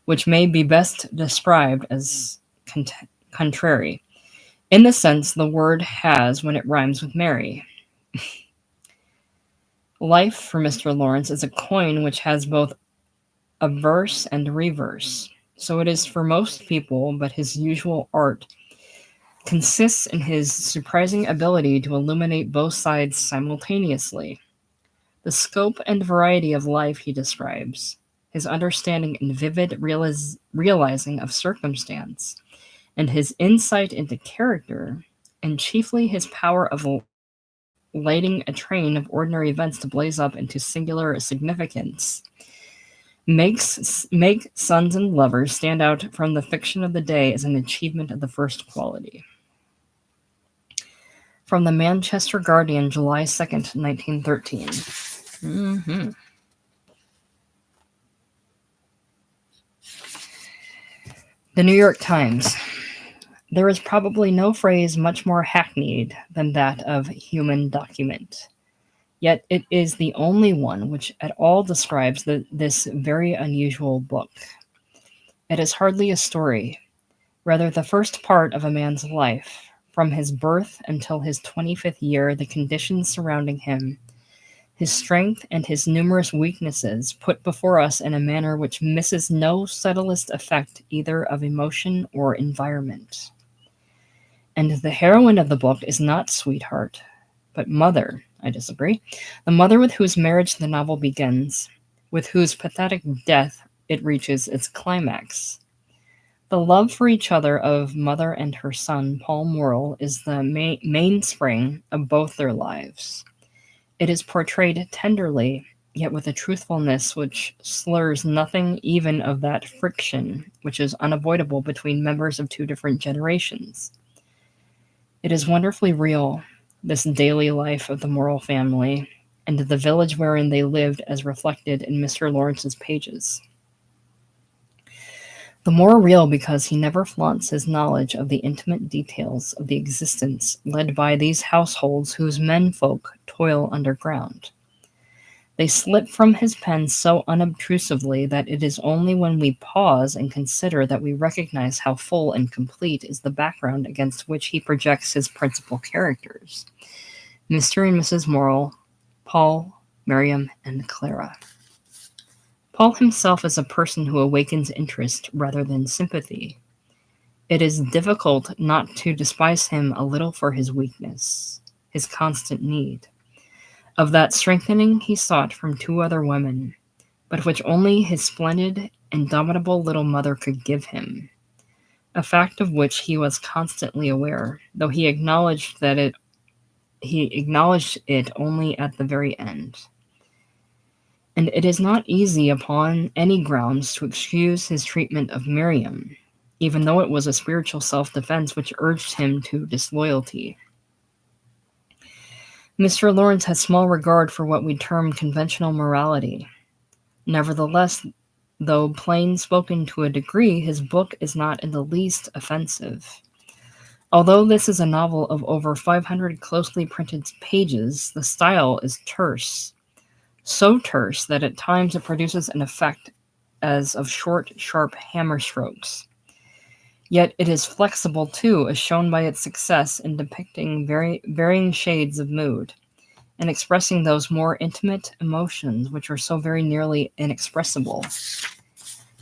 which may be best described as contrary. In the sense the word has when it rhymes with Mary. Life for Mr. Lawrence is a coin which has both a verse and reverse. So it is for most people, but his usual art consists in his surprising ability to illuminate both sides simultaneously. The scope and variety of life he describes, his understanding and vivid realizing of circumstance, and his insight into character, and chiefly his power of lighting a train of ordinary events to blaze up into singular significance, make sons and lovers stand out from the fiction of the day as an achievement of the first quality. From the Manchester Guardian, July 2nd, 1913. Mm-hmm. The New York Times. There is probably no phrase much more hackneyed than that of human document. Yet it is the only one which at all describes this very unusual book. It is hardly a story, rather the first part of a man's life, from his birth until his 25th year, the conditions surrounding him, his strength and his numerous weaknesses put before us in a manner which misses no subtlest effect either of emotion or environment. And the heroine of the book is not sweetheart, but mother. I disagree. The mother with whose marriage the novel begins, with whose pathetic death it reaches its climax. The love for each other of mother and her son, Paul Morrell, is the mainspring of both their lives. It is portrayed tenderly, yet with a truthfulness which slurs nothing even of that friction which is unavoidable between members of two different generations. It is wonderfully real, this daily life of the Morrell family, and the village wherein they lived as reflected in Mr. Lawrence's pages. The more real because he never flaunts his knowledge of the intimate details of the existence led by these households whose menfolk toil underground. They slip from his pen so unobtrusively that it is only when we pause and consider that we recognize how full and complete is the background against which he projects his principal characters, Mr. and Mrs. Morrell, Paul, Miriam, and Clara. Paul himself is a person who awakens interest rather than sympathy. It is difficult not to despise him a little for his weakness, his constant need. Of that strengthening he sought from two other women, but which only his splendid, indomitable little mother could give him, a fact of which he was constantly aware, though he acknowledged it only at the very end. And it is not easy upon any grounds to excuse his treatment of Miriam, even though it was a spiritual self-defense which urged him to disloyalty. Mr. Lawrence has small regard for what we term conventional morality. Nevertheless, though plain spoken to a degree, his book is not in the least offensive. Although this is a novel of over 500 closely printed pages, the style is terse. So terse that at times it produces an effect as of short, sharp hammer strokes. Yet it is flexible too, as shown by its success in depicting varying shades of mood, and expressing those more intimate emotions which are so very nearly inexpressible.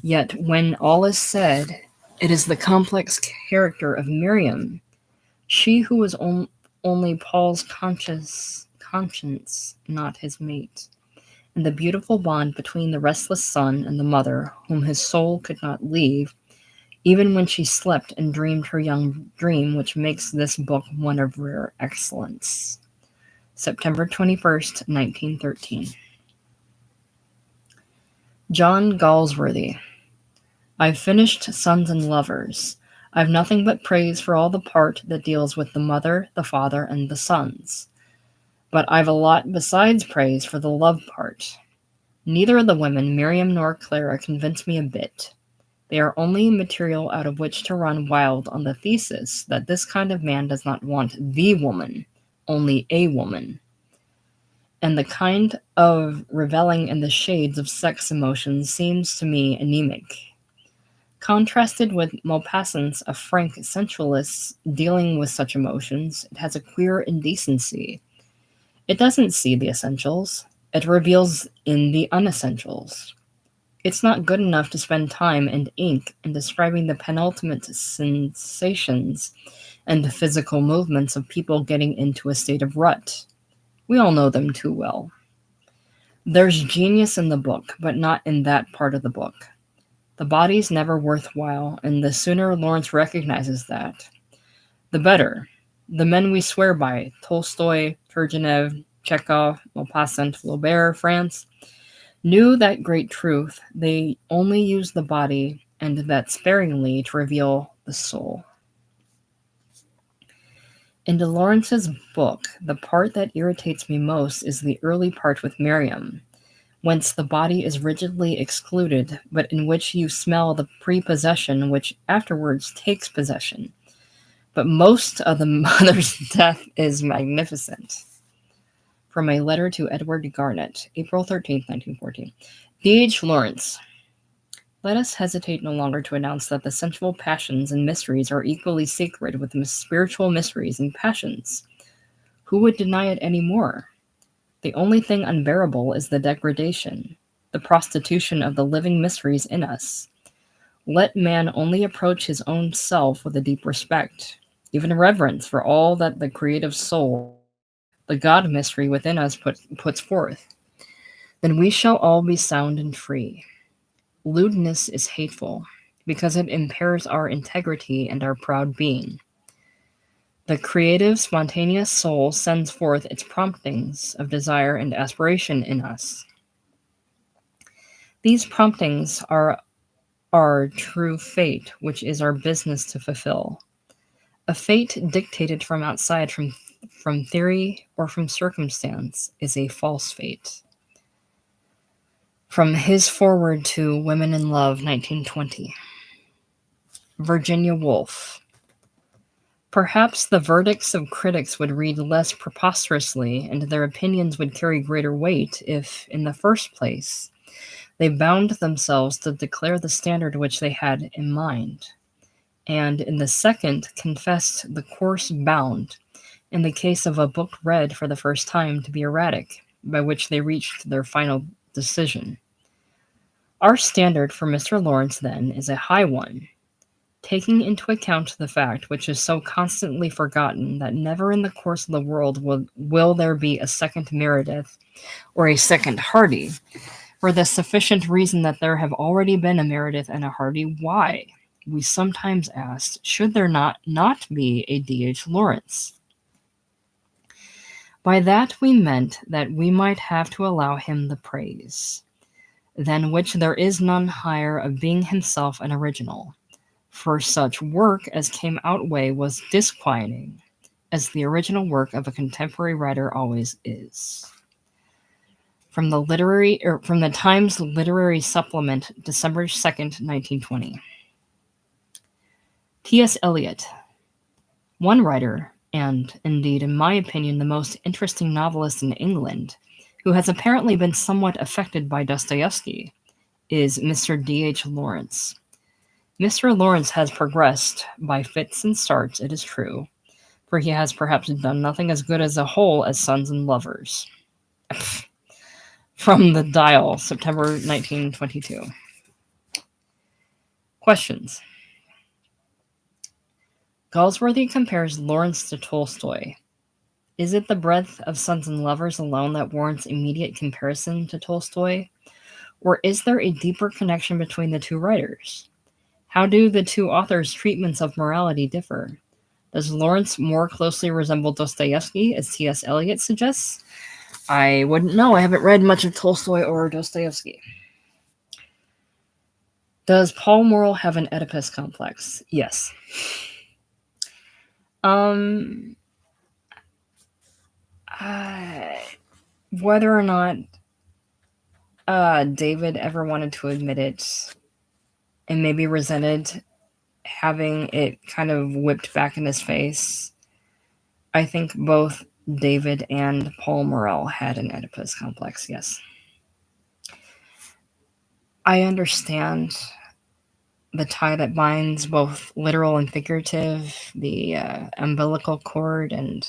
Yet when all is said, it is the complex character of Miriam, she who was only Paul's conscience, not his mate, and the beautiful bond between the restless son and the mother, whom his soul could not leave, even when she slept and dreamed her young dream, which makes this book one of rare excellence. September 21st, 1913. John Galsworthy. I've finished Sons and Lovers. I've nothing but praise for all the part that deals with the mother, the father, and the sons. But I've a lot besides praise for the love part. Neither of the women, Miriam nor Clara, convince me a bit. They are only material out of which to run wild on the thesis that this kind of man does not want the woman, only a woman. And the kind of reveling in the shades of sex emotions seems to me anemic. Contrasted with Maupassant's a frank sensualist dealing with such emotions, it has a queer indecency. It doesn't see the essentials. It reveals in the unessentials. It's not good enough to spend time and ink in describing the penultimate sensations and physical movements of people getting into a state of rut. We all know them too well. There's genius in the book, but not in that part of the book. The body's never worthwhile, and the sooner Lawrence recognizes that, the better. The men we swear by, Tolstoy, Turgenev, Chekhov, Maupassant, Flaubert, France, knew that great truth. They only used the body, and that sparingly, to reveal the soul. In de Lawrence's book, the part that irritates me most is the early part with Miriam, whence the body is rigidly excluded, but in which you smell the prepossession which afterwards takes possession. But most of the mother's death is magnificent. From a letter to Edward Garnett, April 13th, 1914. D.H. Lawrence. Let us hesitate no longer to announce that the sensual passions and mysteries are equally sacred with the spiritual mysteries and passions. Who would deny it any more? The only thing unbearable is the degradation, the prostitution of the living mysteries in us. Let man only approach his own self with a deep respect, even reverence for all that the creative soul, the God mystery within us puts forth. Then we shall all be sound and free. Lewdness is hateful, because it impairs our integrity and our proud being. The creative, spontaneous soul sends forth its promptings of desire and aspiration in us. These promptings are our true fate, which is our business to fulfill. A fate dictated from outside, from theory or from circumstance, is a false fate. From his foreword to Women in Love, 1920. Virginia Woolf. Perhaps the verdicts of critics would read less preposterously, and their opinions would carry greater weight if, in the first place, they bound themselves to declare the standard which they had in mind, and, in the second, confessed the course bound, in the case of a book read for the first time, to be erratic, by which they reached their final decision. Our standard for Mr. Lawrence, then, is a high one, taking into account the fact, which is so constantly forgotten, that never in the course of the world will there be a second Meredith or a second Hardy, for the sufficient reason that there have already been a Meredith and a Hardy. Why, we sometimes asked, should there not be a D.H. Lawrence? By that we meant that we might have to allow him the praise, than which there is none higher, of being himself an original. For such work as came outway was disquieting, as the original work of a contemporary writer always is. From the Times Literary Supplement, December 2nd, 1920. T.S. Eliot. One writer, and, indeed, in my opinion, the most interesting novelist in England, who has apparently been somewhat affected by Dostoevsky, is Mr. D.H. Lawrence. Mr. Lawrence has progressed by fits and starts, it is true, for he has perhaps done nothing as good as a whole as Sons and Lovers. From the Dial, September 1922. Questions. Galsworthy compares Lawrence to Tolstoy. Is it the breadth of Sons and Lovers alone that warrants immediate comparison to Tolstoy? Or is there a deeper connection between the two writers? How do the two authors' treatments of morality differ? Does Lawrence more closely resemble Dostoevsky, as T.S. Eliot suggests? I wouldn't know. I haven't read much of Tolstoy or Dostoevsky. Does Paul Morrell have an Oedipus complex? Yes. Um, whether or not David ever wanted to admit it and maybe resented having it kind of whipped back in his face, I think both David and Paul Morrell had an Oedipus complex, yes. I understand the tie that binds both literal and figurative, the umbilical cord, and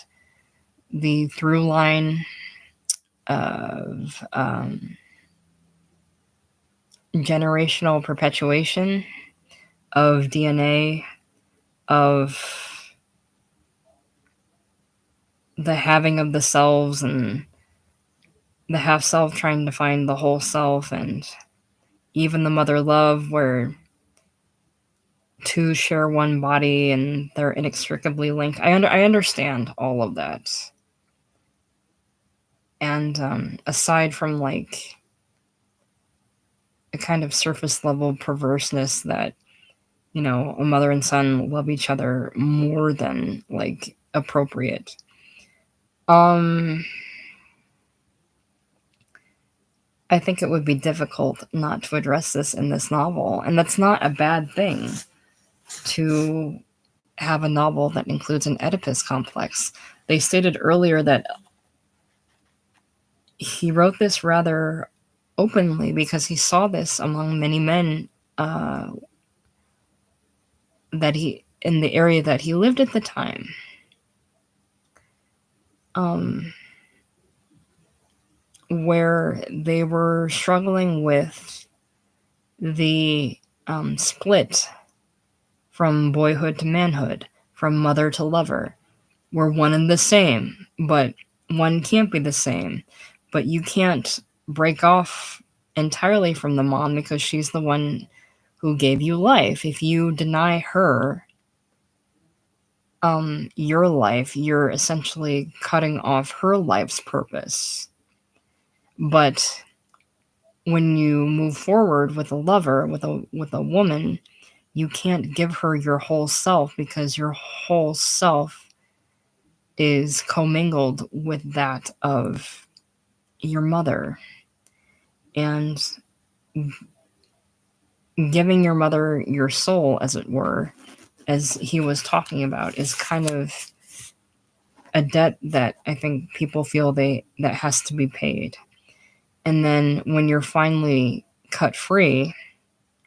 the through line of generational perpetuation of DNA, of the having of the selves and the half self trying to find the whole self, and even the mother love where two share one body and they're inextricably linked. I understand all of that. And aside from like a kind of surface level perverseness that, you know, a mother and son love each other more than like appropriate. I think it would be difficult not to address this in this novel, and that's not a bad thing to have a novel that includes an Oedipus complex. They stated earlier that he wrote this rather openly because he saw this among many men that he in the area that he lived at the time. Where they were struggling with the split from boyhood to manhood, from mother to lover. We're one and the same, but one can't be the same. But you can't break off entirely from the mom because she's the one who gave you life. If you deny her your life, you're essentially cutting off her life's purpose. But when you move forward with a lover, with a woman, you can't give her your whole self because your whole self is commingled with that of your mother. And giving your mother your soul, as it were, as he was talking about, is kind of a debt that I think people feel that has to be paid. And then when you're finally cut free,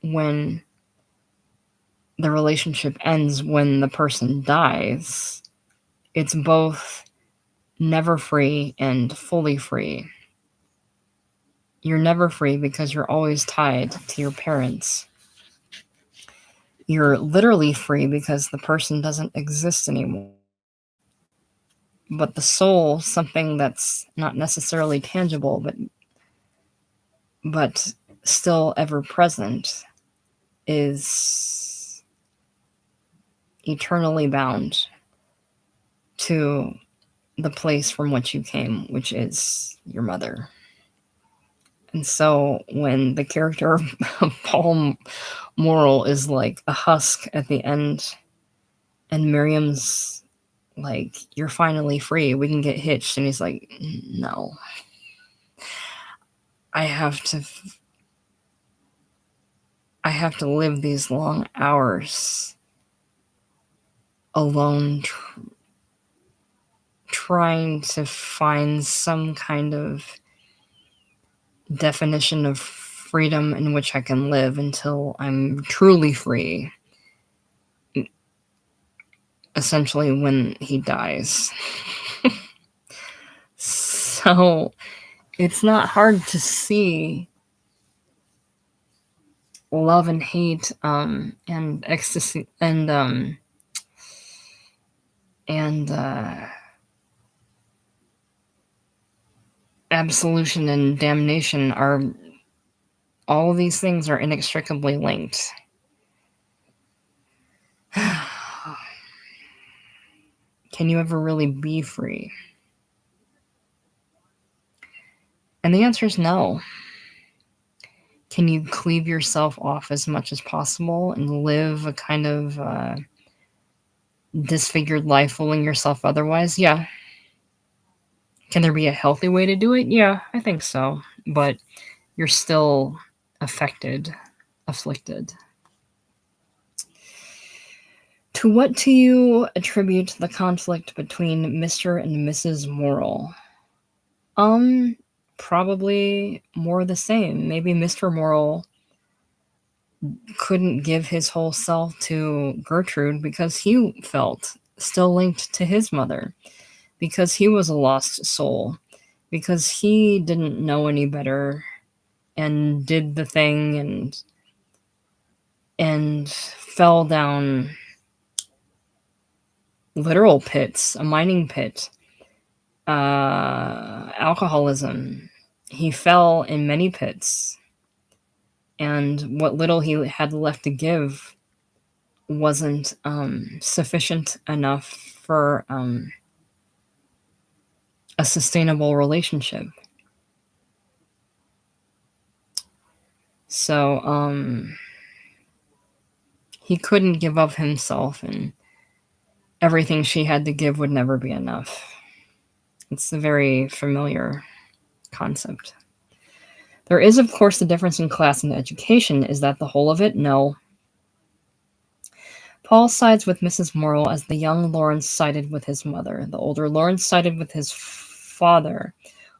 when the relationship ends, when the person dies, it's both never free and fully free. You're never free because you're always tied to your parents. You're literally free because the person doesn't exist anymore. But the soul, something that's not necessarily tangible, but still ever present, is eternally bound to the place from which you came, which is your mother. And so when the character of Paul Morrell is like a husk at the end, and Miriam's like, "You're finally free, we can get hitched," and he's like, "No, I have to live these long hours alone, trying to find some kind of definition of freedom in which I can live until I'm truly free." Essentially, when he dies. So it's not hard to see love and hate, and ecstasy, and absolution and damnation are, all of these things are inextricably linked. Can you ever really be free? And the answer is no. Can you cleave yourself off as much as possible and live a kind of disfigured life, fooling yourself otherwise? Yeah. Can there be a healthy way to do it? Yeah, I think so. But you're still affected, afflicted. To what do you attribute the conflict between Mr. and Mrs. Morrill? Probably more the same. Maybe Mr. Morrill couldn't give his whole self to Gertrude because he felt still linked to his mother, because he was a lost soul, because he didn't know any better and did the thing and fell down literal pits, a mining pit, alcoholism. He fell in many pits, and what little he had left to give wasn't sufficient enough for a sustainable relationship. So he couldn't give of himself, and everything she had to give would never be enough. It's a very familiar concept. There is, of course, the difference in class and education. Is that the whole of it? No. Paul sides with Mrs. Morrill as the young Lawrence sided with his mother. The older Lawrence sided with his father,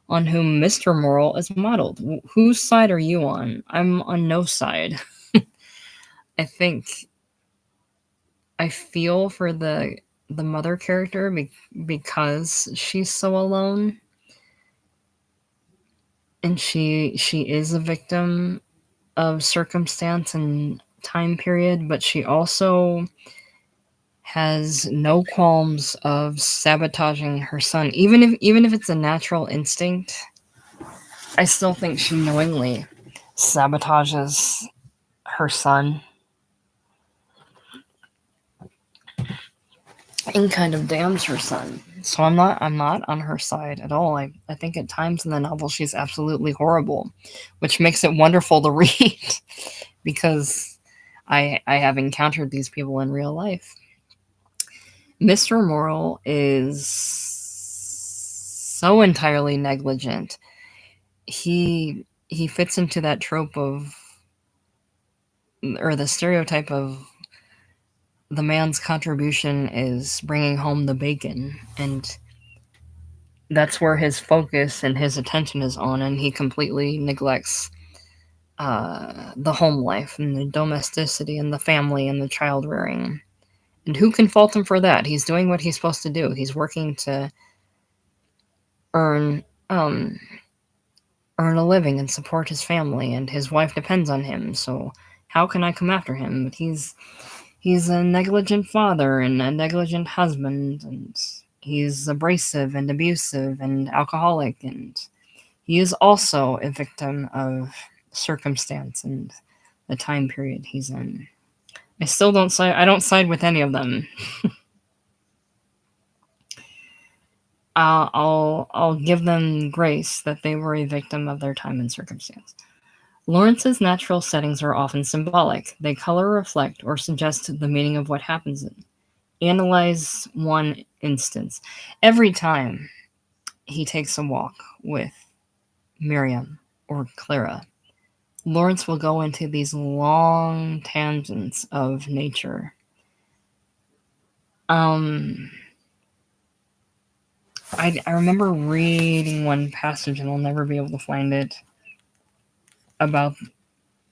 on whom Mr. Morrill is modeled. Whose side are you on? I'm on no side. I think I feel for the mother character because she's so alone, and she is a victim of circumstance and time period, but she also has no qualms of sabotaging her son, even if it's a natural instinct. I still think she knowingly sabotages her son and kind of damns her son. So I'm not on her side at all. I think at times in the novel she's absolutely horrible, which makes it wonderful to read because I have encountered these people in real life. Mr. Morrill is so entirely negligent. He fits into that trope of, or the stereotype of, the man's contribution is bringing home the bacon, and that's where his focus and his attention is on, and he completely neglects the home life and the domesticity and the family and the child rearing. And who can fault him for that? He's doing what he's supposed to do. He's working to earn a living and support his family, and his wife depends on him. So how can I come after him? But he's a negligent father and a negligent husband, and he's abrasive and abusive and alcoholic, and he is also a victim of circumstance and the time period he's in. I don't side with any of them. I'll give them grace that they were a victim of their time and circumstance. Lawrence's natural settings are often symbolic. They color, reflect, or suggest the meaning of what happens in. Analyze one instance. Every time he takes a walk with Miriam or Clara, Lawrence will go into these long tangents of nature. I remember reading one passage, and I'll never be able to find it, about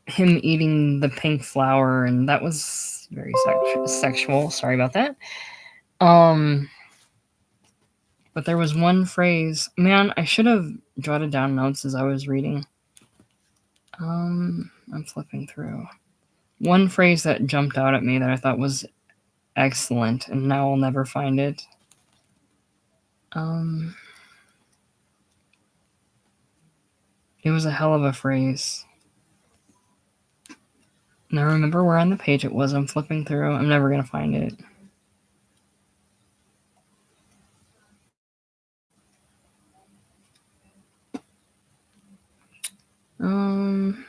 him eating the pink flower, and that was very sexual. Sorry about that. But there was one phrase. Man, I should have jotted down notes as I was reading. I'm flipping through. One phrase that jumped out at me that I thought was excellent, and now I'll never find it. It was a hell of a phrase. And I remember where on the page it was. I'm flipping through. I'm never going to find it. Um,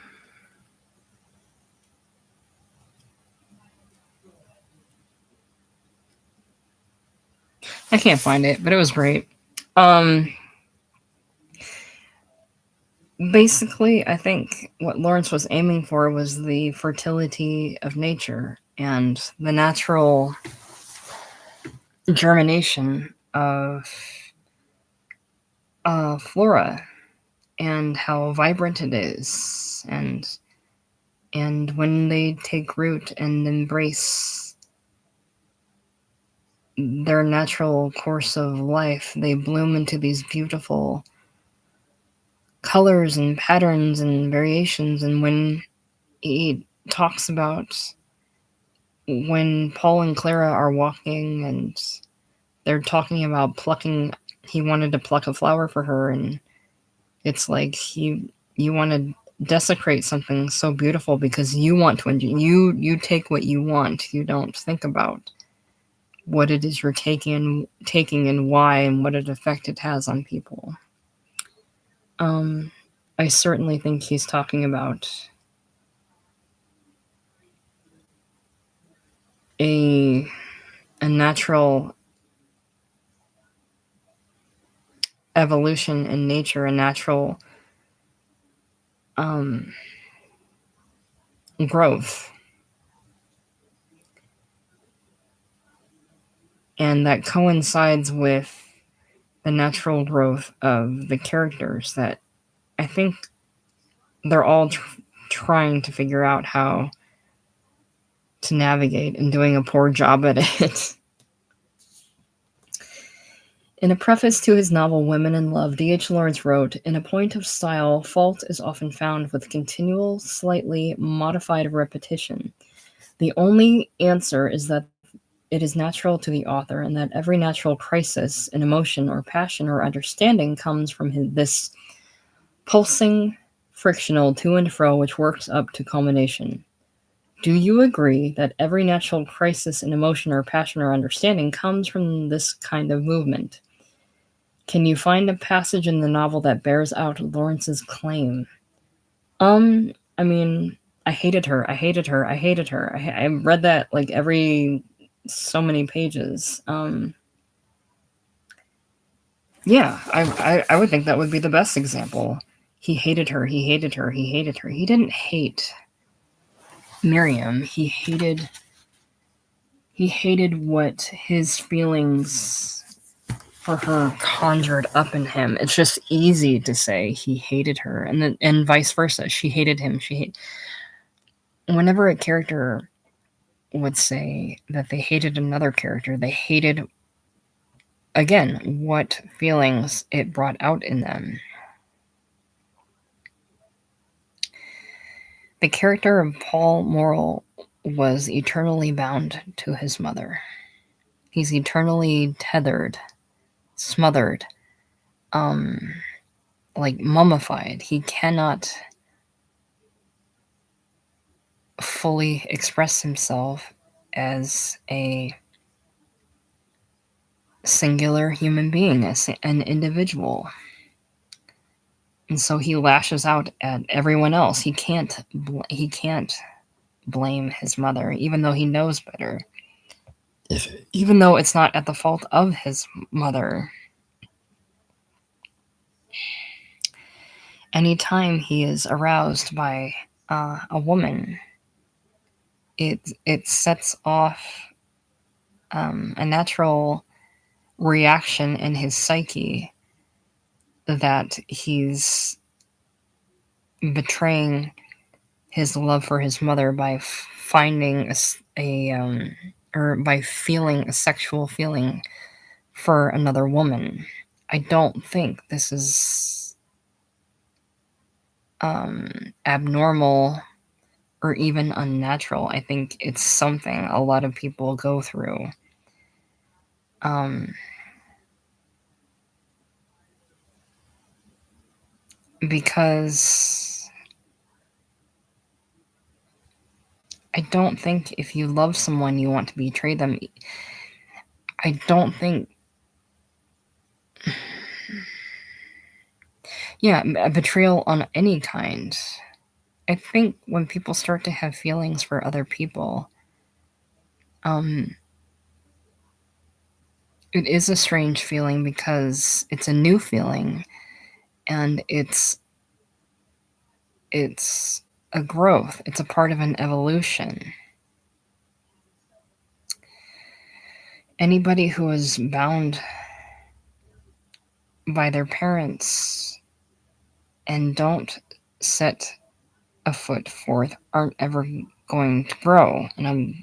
I can't find it, but it was great. Um, Basically, I think what Lawrence was aiming for was the fertility of nature and the natural germination of flora and how vibrant it is, and when they take root and embrace their natural course of life, they bloom into these beautiful colors and patterns and variations. And when he talks about when Paul and Clara are walking and they're talking about plucking, he wanted to pluck a flower for her, and it's like you want to desecrate something so beautiful because you want to enjoy. You take what you want. You don't think about what it is you're taking and why and what an effect it has on people. Um, I certainly think he's talking about a a natural evolution in nature, a natural um, growth, and that coincides with the natural growth of the characters that I think they're all trying to figure out how to navigate and doing a poor job at it. In a preface to his novel Women in Love, D.H. Lawrence wrote, "In a point of style, fault is often found with continual, slightly modified repetition. The only answer is that it is natural to the author, and that every natural crisis in emotion or passion or understanding comes from this pulsing, frictional to and fro which works up to culmination. Do you agree that every natural crisis in emotion or passion or understanding comes from this kind of movement? Can you find a passage in the novel that bears out Lawrence's claim?" I mean, I hated her. I hated her. I hated her. I read that like every so many pages. Yeah, I would think that would be the best example. He hated her. He hated her. He hated her. He didn't hate Miriam. He hated what his feelings for her conjured up in him. It's just easy to say he hated her, and vice versa. She hated him. Whenever a character would say that they hated another character, they hated, again, what feelings it brought out in them. The character of Paul Morrell was eternally bound to his mother. He's eternally tethered, smothered, like mummified. He cannot fully express himself as a singular human being, as an individual. And so he lashes out at everyone else. He can't blame his mother, even though he knows better. Even though it's not at the fault of his mother. Anytime he is aroused by a woman, it sets off a natural reaction in his psyche that he's betraying his love for his mother by finding or by feeling a sexual feeling for another woman. I don't think this is abnormal or even unnatural. I think it's something a lot of people go through. Um, because I don't think if you love someone, you want to betray them. I don't think, yeah, a betrayal on any kind. I think when people start to have feelings for other people, it is a strange feeling because it's a new feeling, and it's a growth. It's a part of an evolution. Anybody who is bound by their parents and don't set a foot forth aren't ever going to grow. And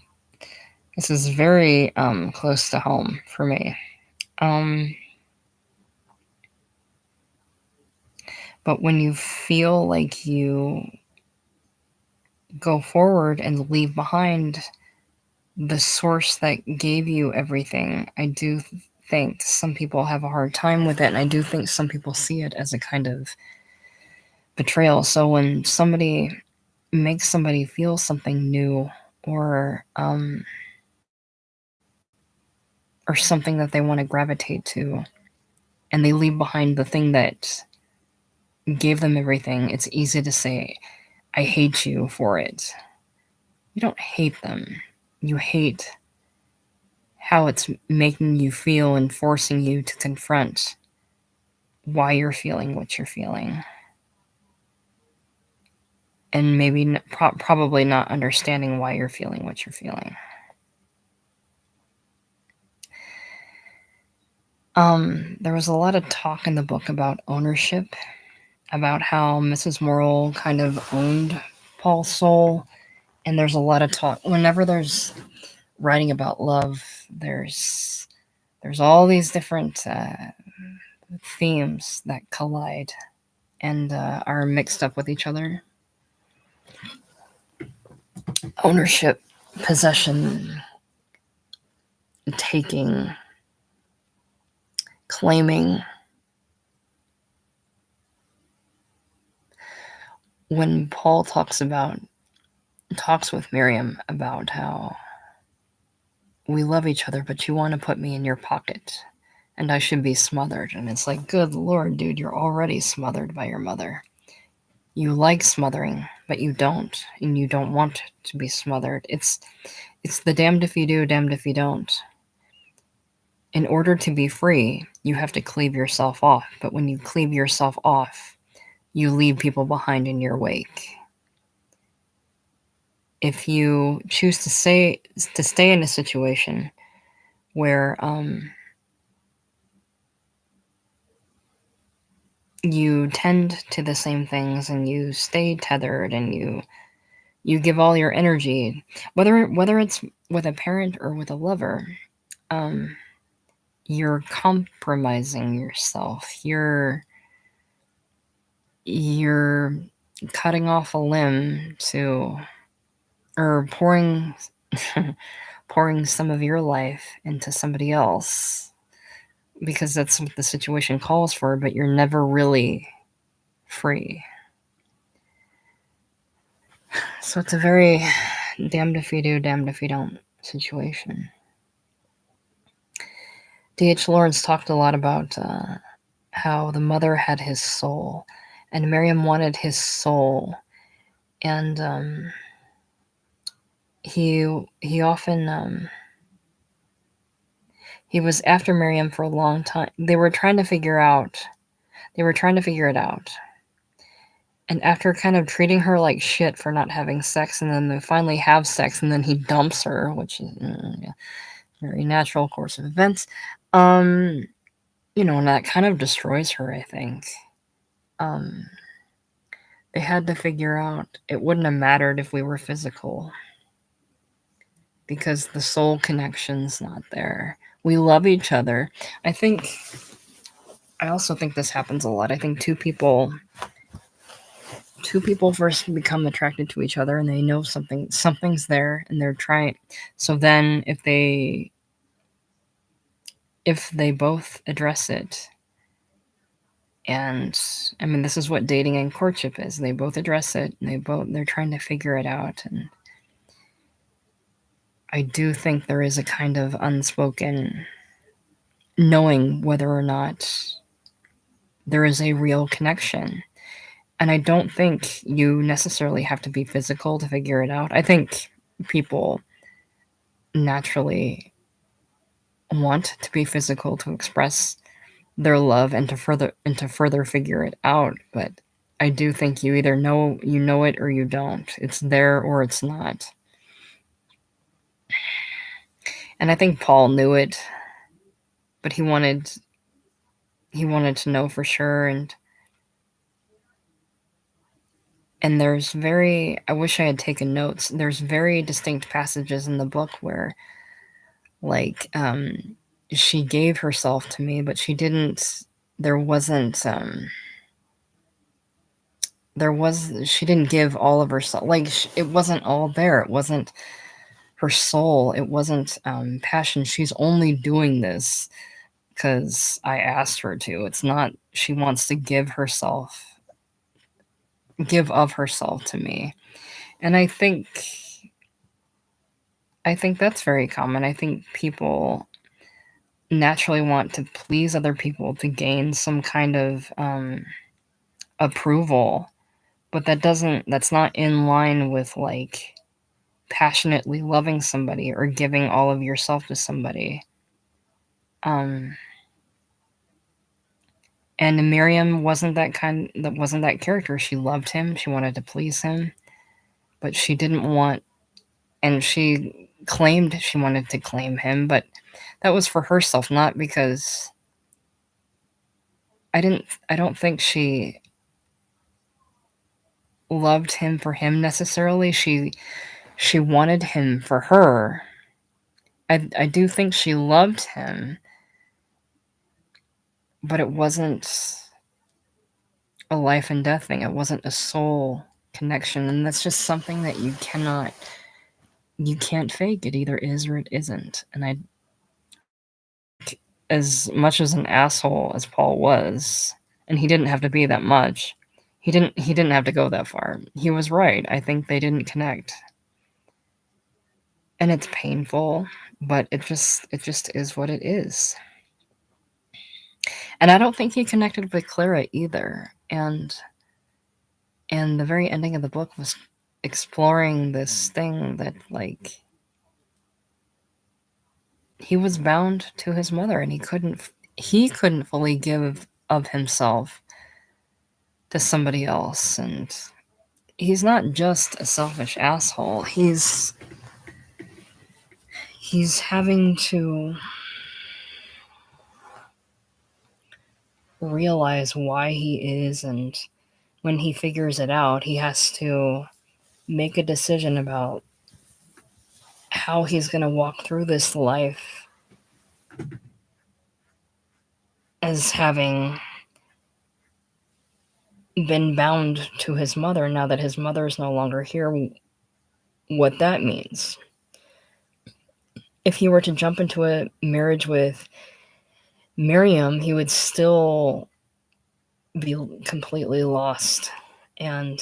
this is very close to home for me. But when you feel like you go forward and leave behind the source that gave you everything, I do think some people have a hard time with it, and I do think some people see it as a kind of betrayal. So when somebody makes somebody feel something new, or something that they want to gravitate to, and they leave behind the thing that gave them everything, it's easy to say, I hate you for it. You don't hate them. You hate how it's making you feel and forcing you to confront why you're feeling what you're feeling. And maybe probably not understanding why you're feeling what you're feeling. There was a lot of talk in the book about ownership, about how Mrs. Morrill kind of owned Paul's soul. And there's a lot of talk whenever there's writing about love. There's all these different themes that collide and are mixed up with each other. Ownership, possession, taking, claiming. When Paul talks with Miriam about how we love each other, but you want to put me in your pocket and I should be smothered. And it's like, good Lord, dude, you're already smothered by your mother. You like smothering, but you don't, and you don't want to be smothered. It's the damned if you do, damned if you don't. In order to be free, you have to cleave yourself off. But when you cleave yourself off, you leave people behind in your wake. If you choose to stay in a situation where you tend to the same things and you stay tethered and you give all your energy, whether it's with a parent or with a lover, you're compromising yourself. You're cutting off a limb or pouring some of your life into somebody else because that's what the situation calls for, but you're never really free. So it's a very damned if you do, damned if you don't situation. D.H. Lawrence talked a lot about how the mother had his soul, and Miriam wanted his soul, and he often he was after Miriam for a long time. They were trying to figure it out. And after kind of treating her like shit for not having sex, and then they finally have sex, and then he dumps her, which is very natural course of events. And that kind of destroys her, I think. They had to figure out it wouldn't have mattered if we were physical because the soul connection's not there. We love each other. I also think this happens a lot. I think two people first become attracted to each other and they know something's there and they're trying. So then if they both address it And I mean, this is what dating and courtship is. They both address it. They're trying to figure it out. And I do think there is a kind of unspoken knowing whether or not there is a real connection. And I don't think you necessarily have to be physical to figure it out. I think people naturally want to be physical to express their love and to further figure it out, but I do think you either know it or you don't. It's there or it's not. And I think Paul knew it, but he wanted to know for sure. And there's I wish I had taken notes. There's very distinct passages in the book where, like, she gave herself to me, but she didn't. There wasn't. She didn't give all of herself. Like, it wasn't all there. It wasn't her soul. It wasn't passion. She's only doing this because I asked her to. It's not. She wants to give of herself to me, and I think that's very common. I think people naturally want to please other people to gain some kind of approval, but that's not in line with, like, passionately loving somebody or giving all of yourself to somebody. And Miriam wasn't that character. She loved him, she wanted to please him, but she didn't want, and she claimed she wanted to claim him, but that was for herself, not because I don't think she loved him for him necessarily. She wanted him for her. I do think she loved him, but it wasn't a life and death thing. It wasn't a soul connection, and that's just something that you can't fake. It either is or it isn't. And I, as much as an asshole as Paul was, and he didn't have to be that much, he didn't have to go that far. He was right. I think they didn't connect. And it's painful, but it just is what it is. And I don't think he connected with Clara either. And the very ending of the book was exploring this thing that, like, he was bound to his mother, and he couldn't fully give of himself to somebody else. And he's not just a selfish asshole. He's having to realize why he is, and when he figures it out, he has to make a decision about how he's going to walk through this life as having been bound to his mother. Now that his mother is no longer here, what that means. If he were to jump into a marriage with Miriam, he would still be completely lost and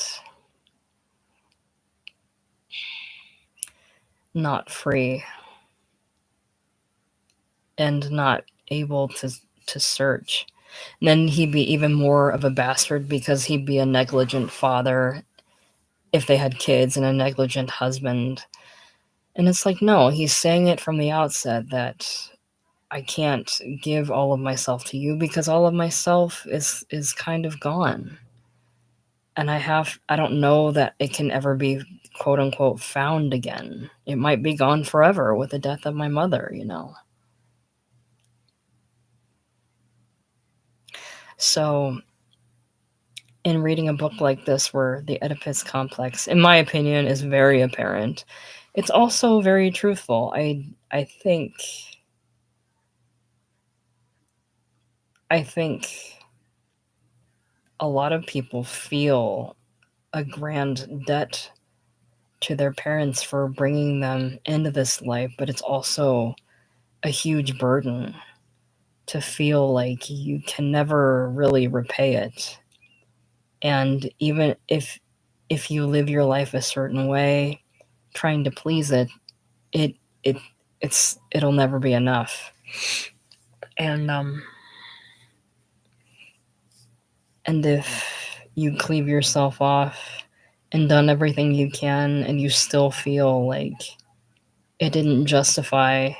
not free and not able to search. And then he'd be even more of a bastard because he'd be a negligent father if they had kids, and a negligent husband. And it's like, no, he's saying it from the outset that I can't give all of myself to you because all of myself is kind of gone. And I don't know that it can ever be, quote unquote, found again. It might be gone forever with the death of my mother, So, in reading a book like this where the Oedipus complex, in my opinion, is very apparent, it's also very truthful. I think a lot of people feel a grand debt to their parents for bringing them into this life, but it's also a huge burden to feel like you can never really repay it. And even if you live your life a certain way, trying to please it, it it it'll never be enough. And and if you cleave yourself off and done everything you can and you still feel like it didn't justify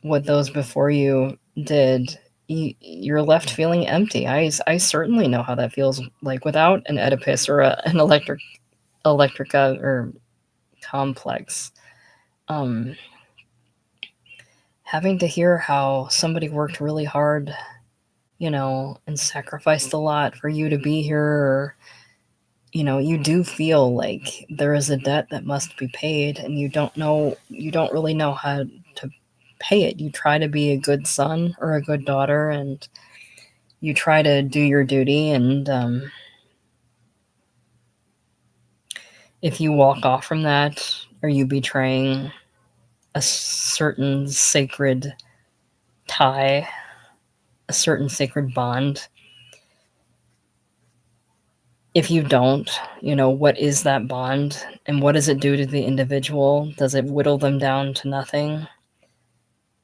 what those before you did, you're left feeling empty. I certainly know how that feels, like without an Oedipus or an electrica or complex. Um, Having to hear how somebody worked really hard, and sacrificed a lot for you to be here, or, you do feel like there is a debt that must be paid, and you don't really know how to pay it. You try to be a good son or a good daughter, and you try to do your duty, and if you walk off from that, are you betraying a certain sacred tie, a certain sacred bond? If you don't, what is that bond, and what does it do to the individual? Does it whittle them down to nothing?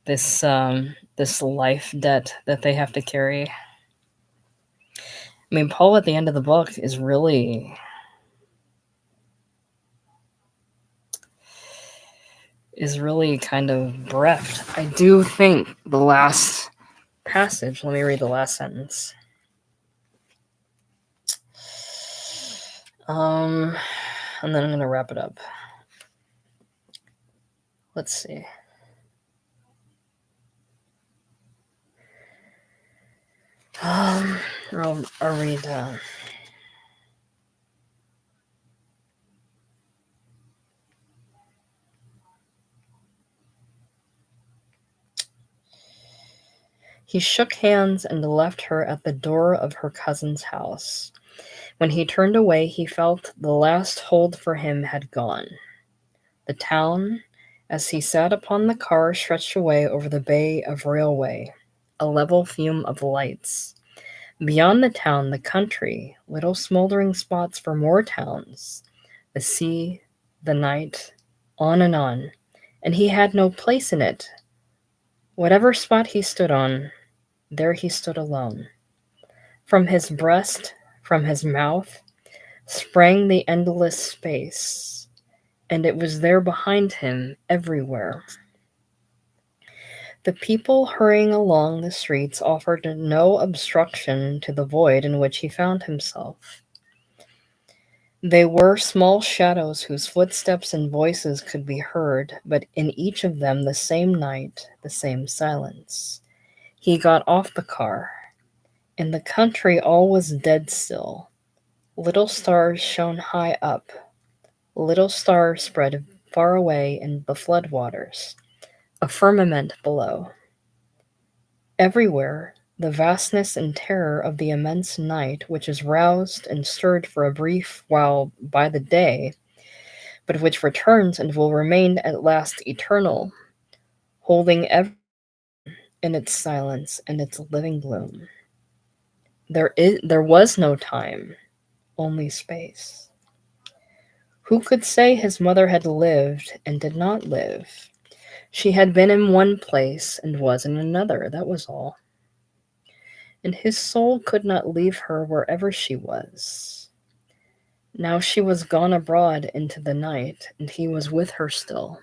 This life debt that they have to carry. I mean, Paul at the end of the book is really kind of bereft. I do think the last passage, let me read the last sentence. And then I'm going to wrap it up. Let's see. I'll read. He shook hands and left her at the door of her cousin's house. When he turned away, he felt the last hold for him had gone. The town, as he sat upon the car, stretched away over the bay of railway, a level fume of lights. Beyond the town, the country, little smoldering spots for more towns, the sea, the night, on, and he had no place in it. Whatever spot he stood on, there he stood alone. From his breast, from his mouth, sprang the endless space, and it was there behind him everywhere. The people hurrying along the streets offered no obstruction to the void in which he found himself. They were small shadows whose footsteps and voices could be heard, but in each of them the same night, the same silence. He got off the car. In the country all was dead still. Little stars shone high up. Little stars spread far away in the floodwaters, a firmament below. Everywhere, the vastness and terror of the immense night, which is roused and stirred for a brief while by the day, but which returns and will remain at last eternal, holding everything in its silence and its living gloom. There was no time, only space. Who could say his mother had lived and did not live? She had been in one place and was in another, that was all. And his soul could not leave her wherever she was. Now she was gone abroad into the night, and he was with her still.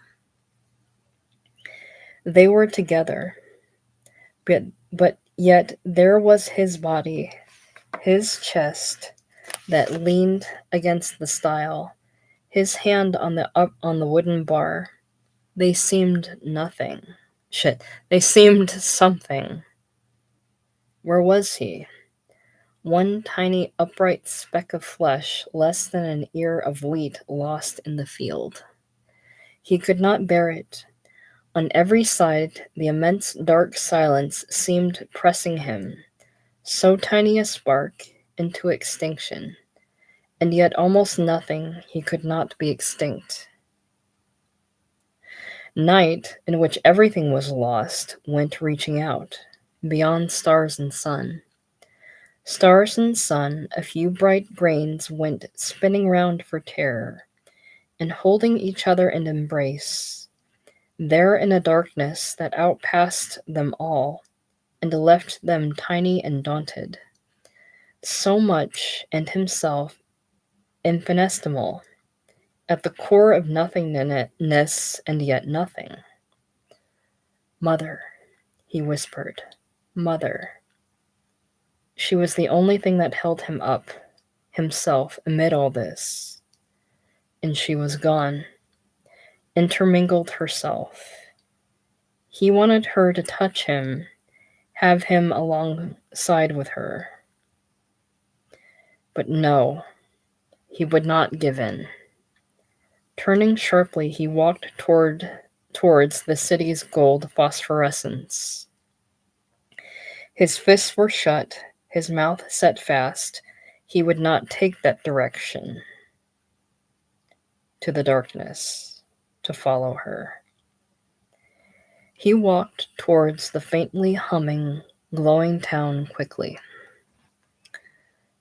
They were together, but yet there was his body, his chest that leaned against the stile, his hand on the wooden bar. They seemed nothing. They seemed something. Where was he? One tiny upright speck of flesh, less than an ear of wheat lost in the field. He could not bear it. On every side, the immense dark silence seemed pressing him, so tiny a spark, into extinction, and yet almost nothing he could not be extinct. Night, in which everything was lost, went reaching out. beyond stars and sun. Stars and sun, a few bright brains went spinning round for terror, and holding each other in embrace, there in a darkness that outpassed them all, and left them tiny and daunted. So much, and himself infinitesimal, at the core of nothingness and yet nothing. Mother, he whispered, Mother. She was the only thing that held him up, himself, amid all this. And she was gone, intermingled herself. He wanted her to touch him, have him alongside with her. But no, he would not give in. Turning sharply, he walked towards the city's gold phosphorescence. His fists were shut, his mouth set fast. He would not take that direction. To the darkness, to follow her. He walked towards the faintly humming, glowing town quickly.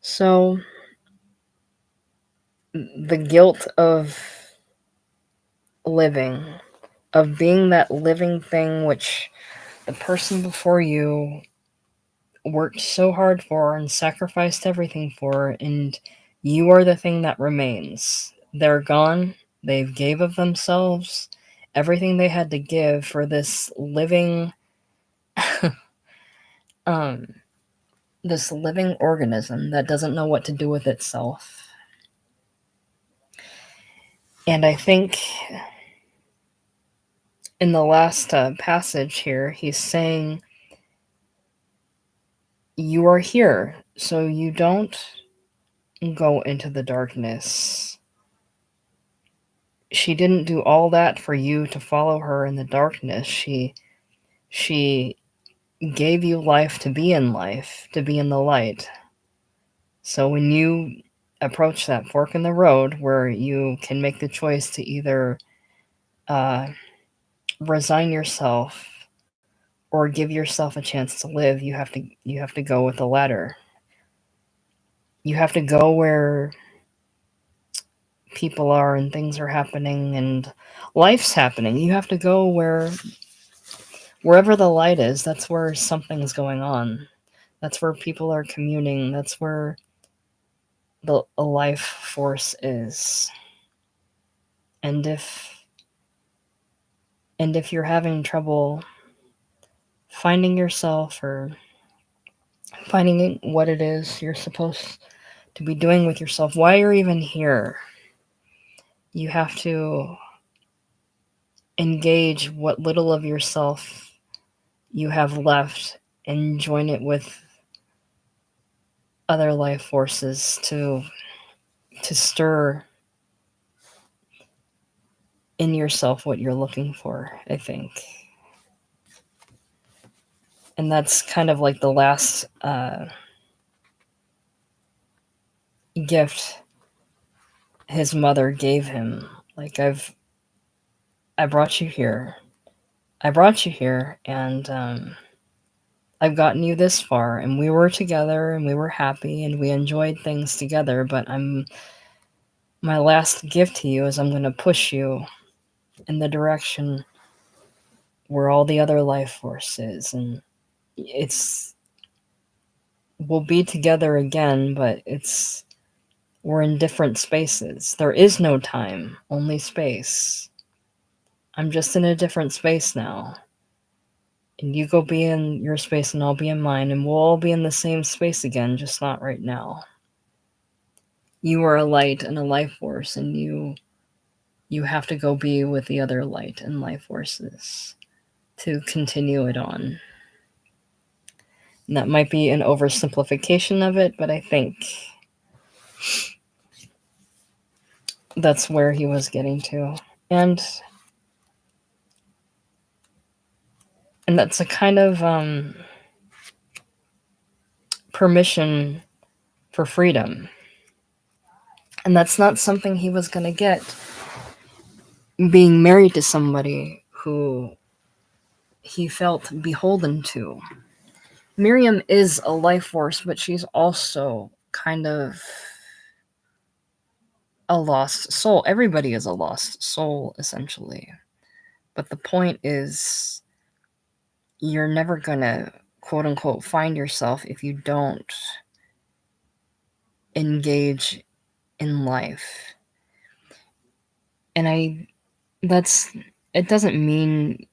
So, the guilt of living, of being that living thing which the person before you worked so hard for and sacrificed everything for, and you are the thing that remains. They're gone. They've gave of themselves everything they had to give for this living this living organism that doesn't know what to do with itself. And I think in the last passage here, he's saying, you are here, so you don't go into the darkness. She didn't do all that for you to follow her in the darkness. She gave you life to be in life, to be in the light. So when you approach that fork in the road where you can make the choice to either resign yourself or give yourself a chance to live, you have to go with the latter. You have to go where people are and things are happening and life's happening. You have to go wherever the light is. That's where something's going on. That's where people are communing. That's where the life force is. And if you're having trouble finding yourself or finding what it is you're supposed to be doing with yourself, why you're even here, you have to engage what little of yourself you have left and join it with other life forces to stir in yourself what you're looking for, I think. And that's kind of like the last gift his mother gave him. Like, I brought you here, and I've gotten you this far, and we were together, and we were happy, and we enjoyed things together, but my last gift to you is I'm going to push you in the direction where all the other life force is, and we'll be together again, but we're in different spaces. There is no time, only space. I'm just in a different space now. And you go be in your space and I'll be in mine, and we'll all be in the same space again, just not right now. You are a light and a life force, and you have to go be with the other light and life forces to continue it on. And that might be an oversimplification of it, but I think that's where he was getting to. And that's a kind of permission for freedom. And that's not something he was going to get being married to somebody who he felt beholden to. Miriam is a life force, but she's also kind of a lost soul. Everybody is a lost soul, essentially. But the point is, you're never gonna, quote unquote, find yourself if you don't engage in life. And it doesn't mean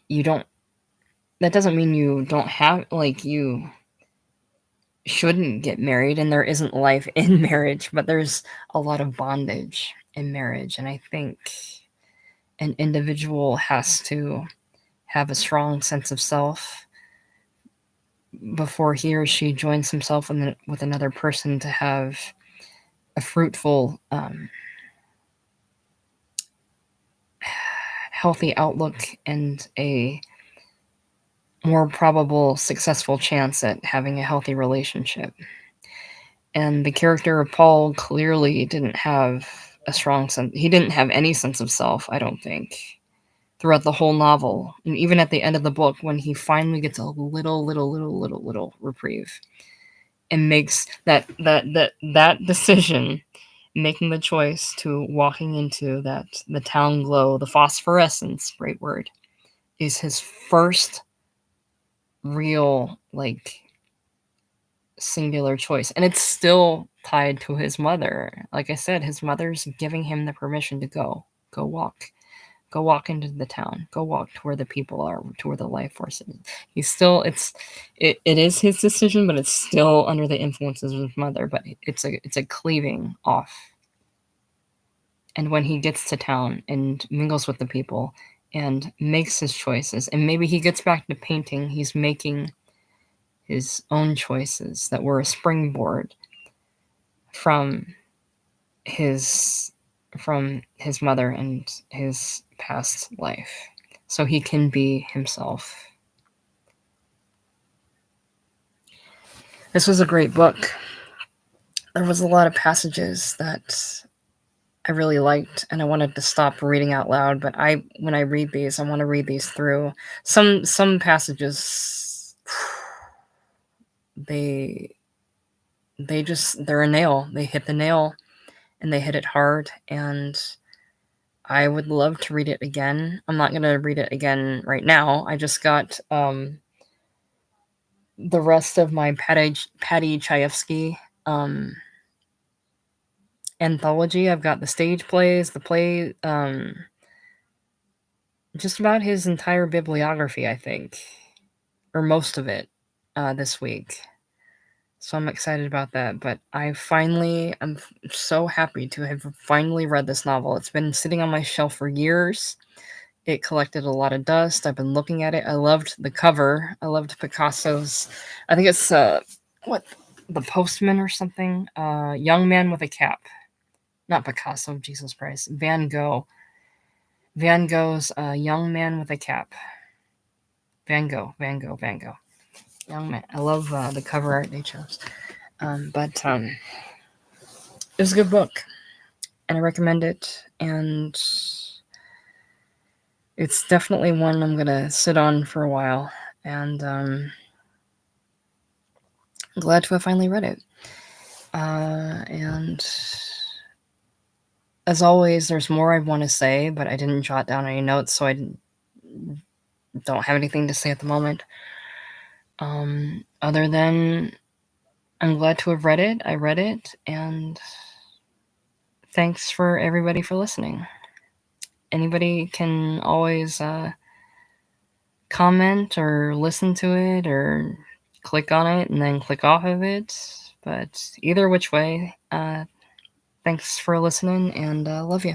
you don't, that doesn't mean you don't have, like, you shouldn't get married and there isn't life in marriage, but there's a lot of bondage in marriage. And I think an individual has to have a strong sense of self before he or she joins himself with another person to have a fruitful, healthy outlook and a more probable successful chance at having a healthy relationship. And the character of Paul clearly didn't have a strong sense. He didn't have any sense of self, I don't think, throughout the whole novel. And even at the end of the book, when he finally gets a little reprieve and makes that decision, making the choice to walking into the town glow, the phosphorescence, great word, is his first real, like, singular choice. And it's still tied to his mother. Like I said, his mother's giving him the permission to go walk into the town, go walk to where the people are, to where the life force is. He's still, it is his decision, but it's still under the influences of his mother. But it's a cleaving off. And when he gets to town and mingles with the people and makes his choices, and maybe he gets back to painting, he's making his own choices that were a springboard from his mother and his past life, so he can be himself. This was a great book. There was a lot of passages that I really liked, and I wanted to stop reading out loud, but when I read these, I want to read these through. Some passages, they're a nail. They hit the nail, and they hit it hard, and I would love to read it again. I'm not going to read it again right now. I just got the rest of my Paddy Chayefsky anthology. I've got the stage plays, just about his entire bibliography, I think, or most of it, this week. So I'm excited about that. But I'm so happy to have finally read this novel. It's been sitting on my shelf for years. It collected a lot of dust. I've been looking at it. I loved the cover. I loved Picasso's, I think it's The Postman or something. Young Man with a Cap. Not Picasso, Jesus Christ. Van Gogh. Van Gogh's Young Man with a Cap. Van Gogh. Young Man. I love the cover art they chose. But it was a good book, and I recommend it. And it's definitely one I'm gonna sit on for a while. And I'm glad to have finally read it. And as always, there's more I want to say, but I didn't jot down any notes, so I don't have anything to say at the moment. Other than I'm glad to have read it. I read it, and thanks for everybody for listening. Anybody can always comment or listen to it or click on it and then click off of it. But either which way, thanks for listening, and love you.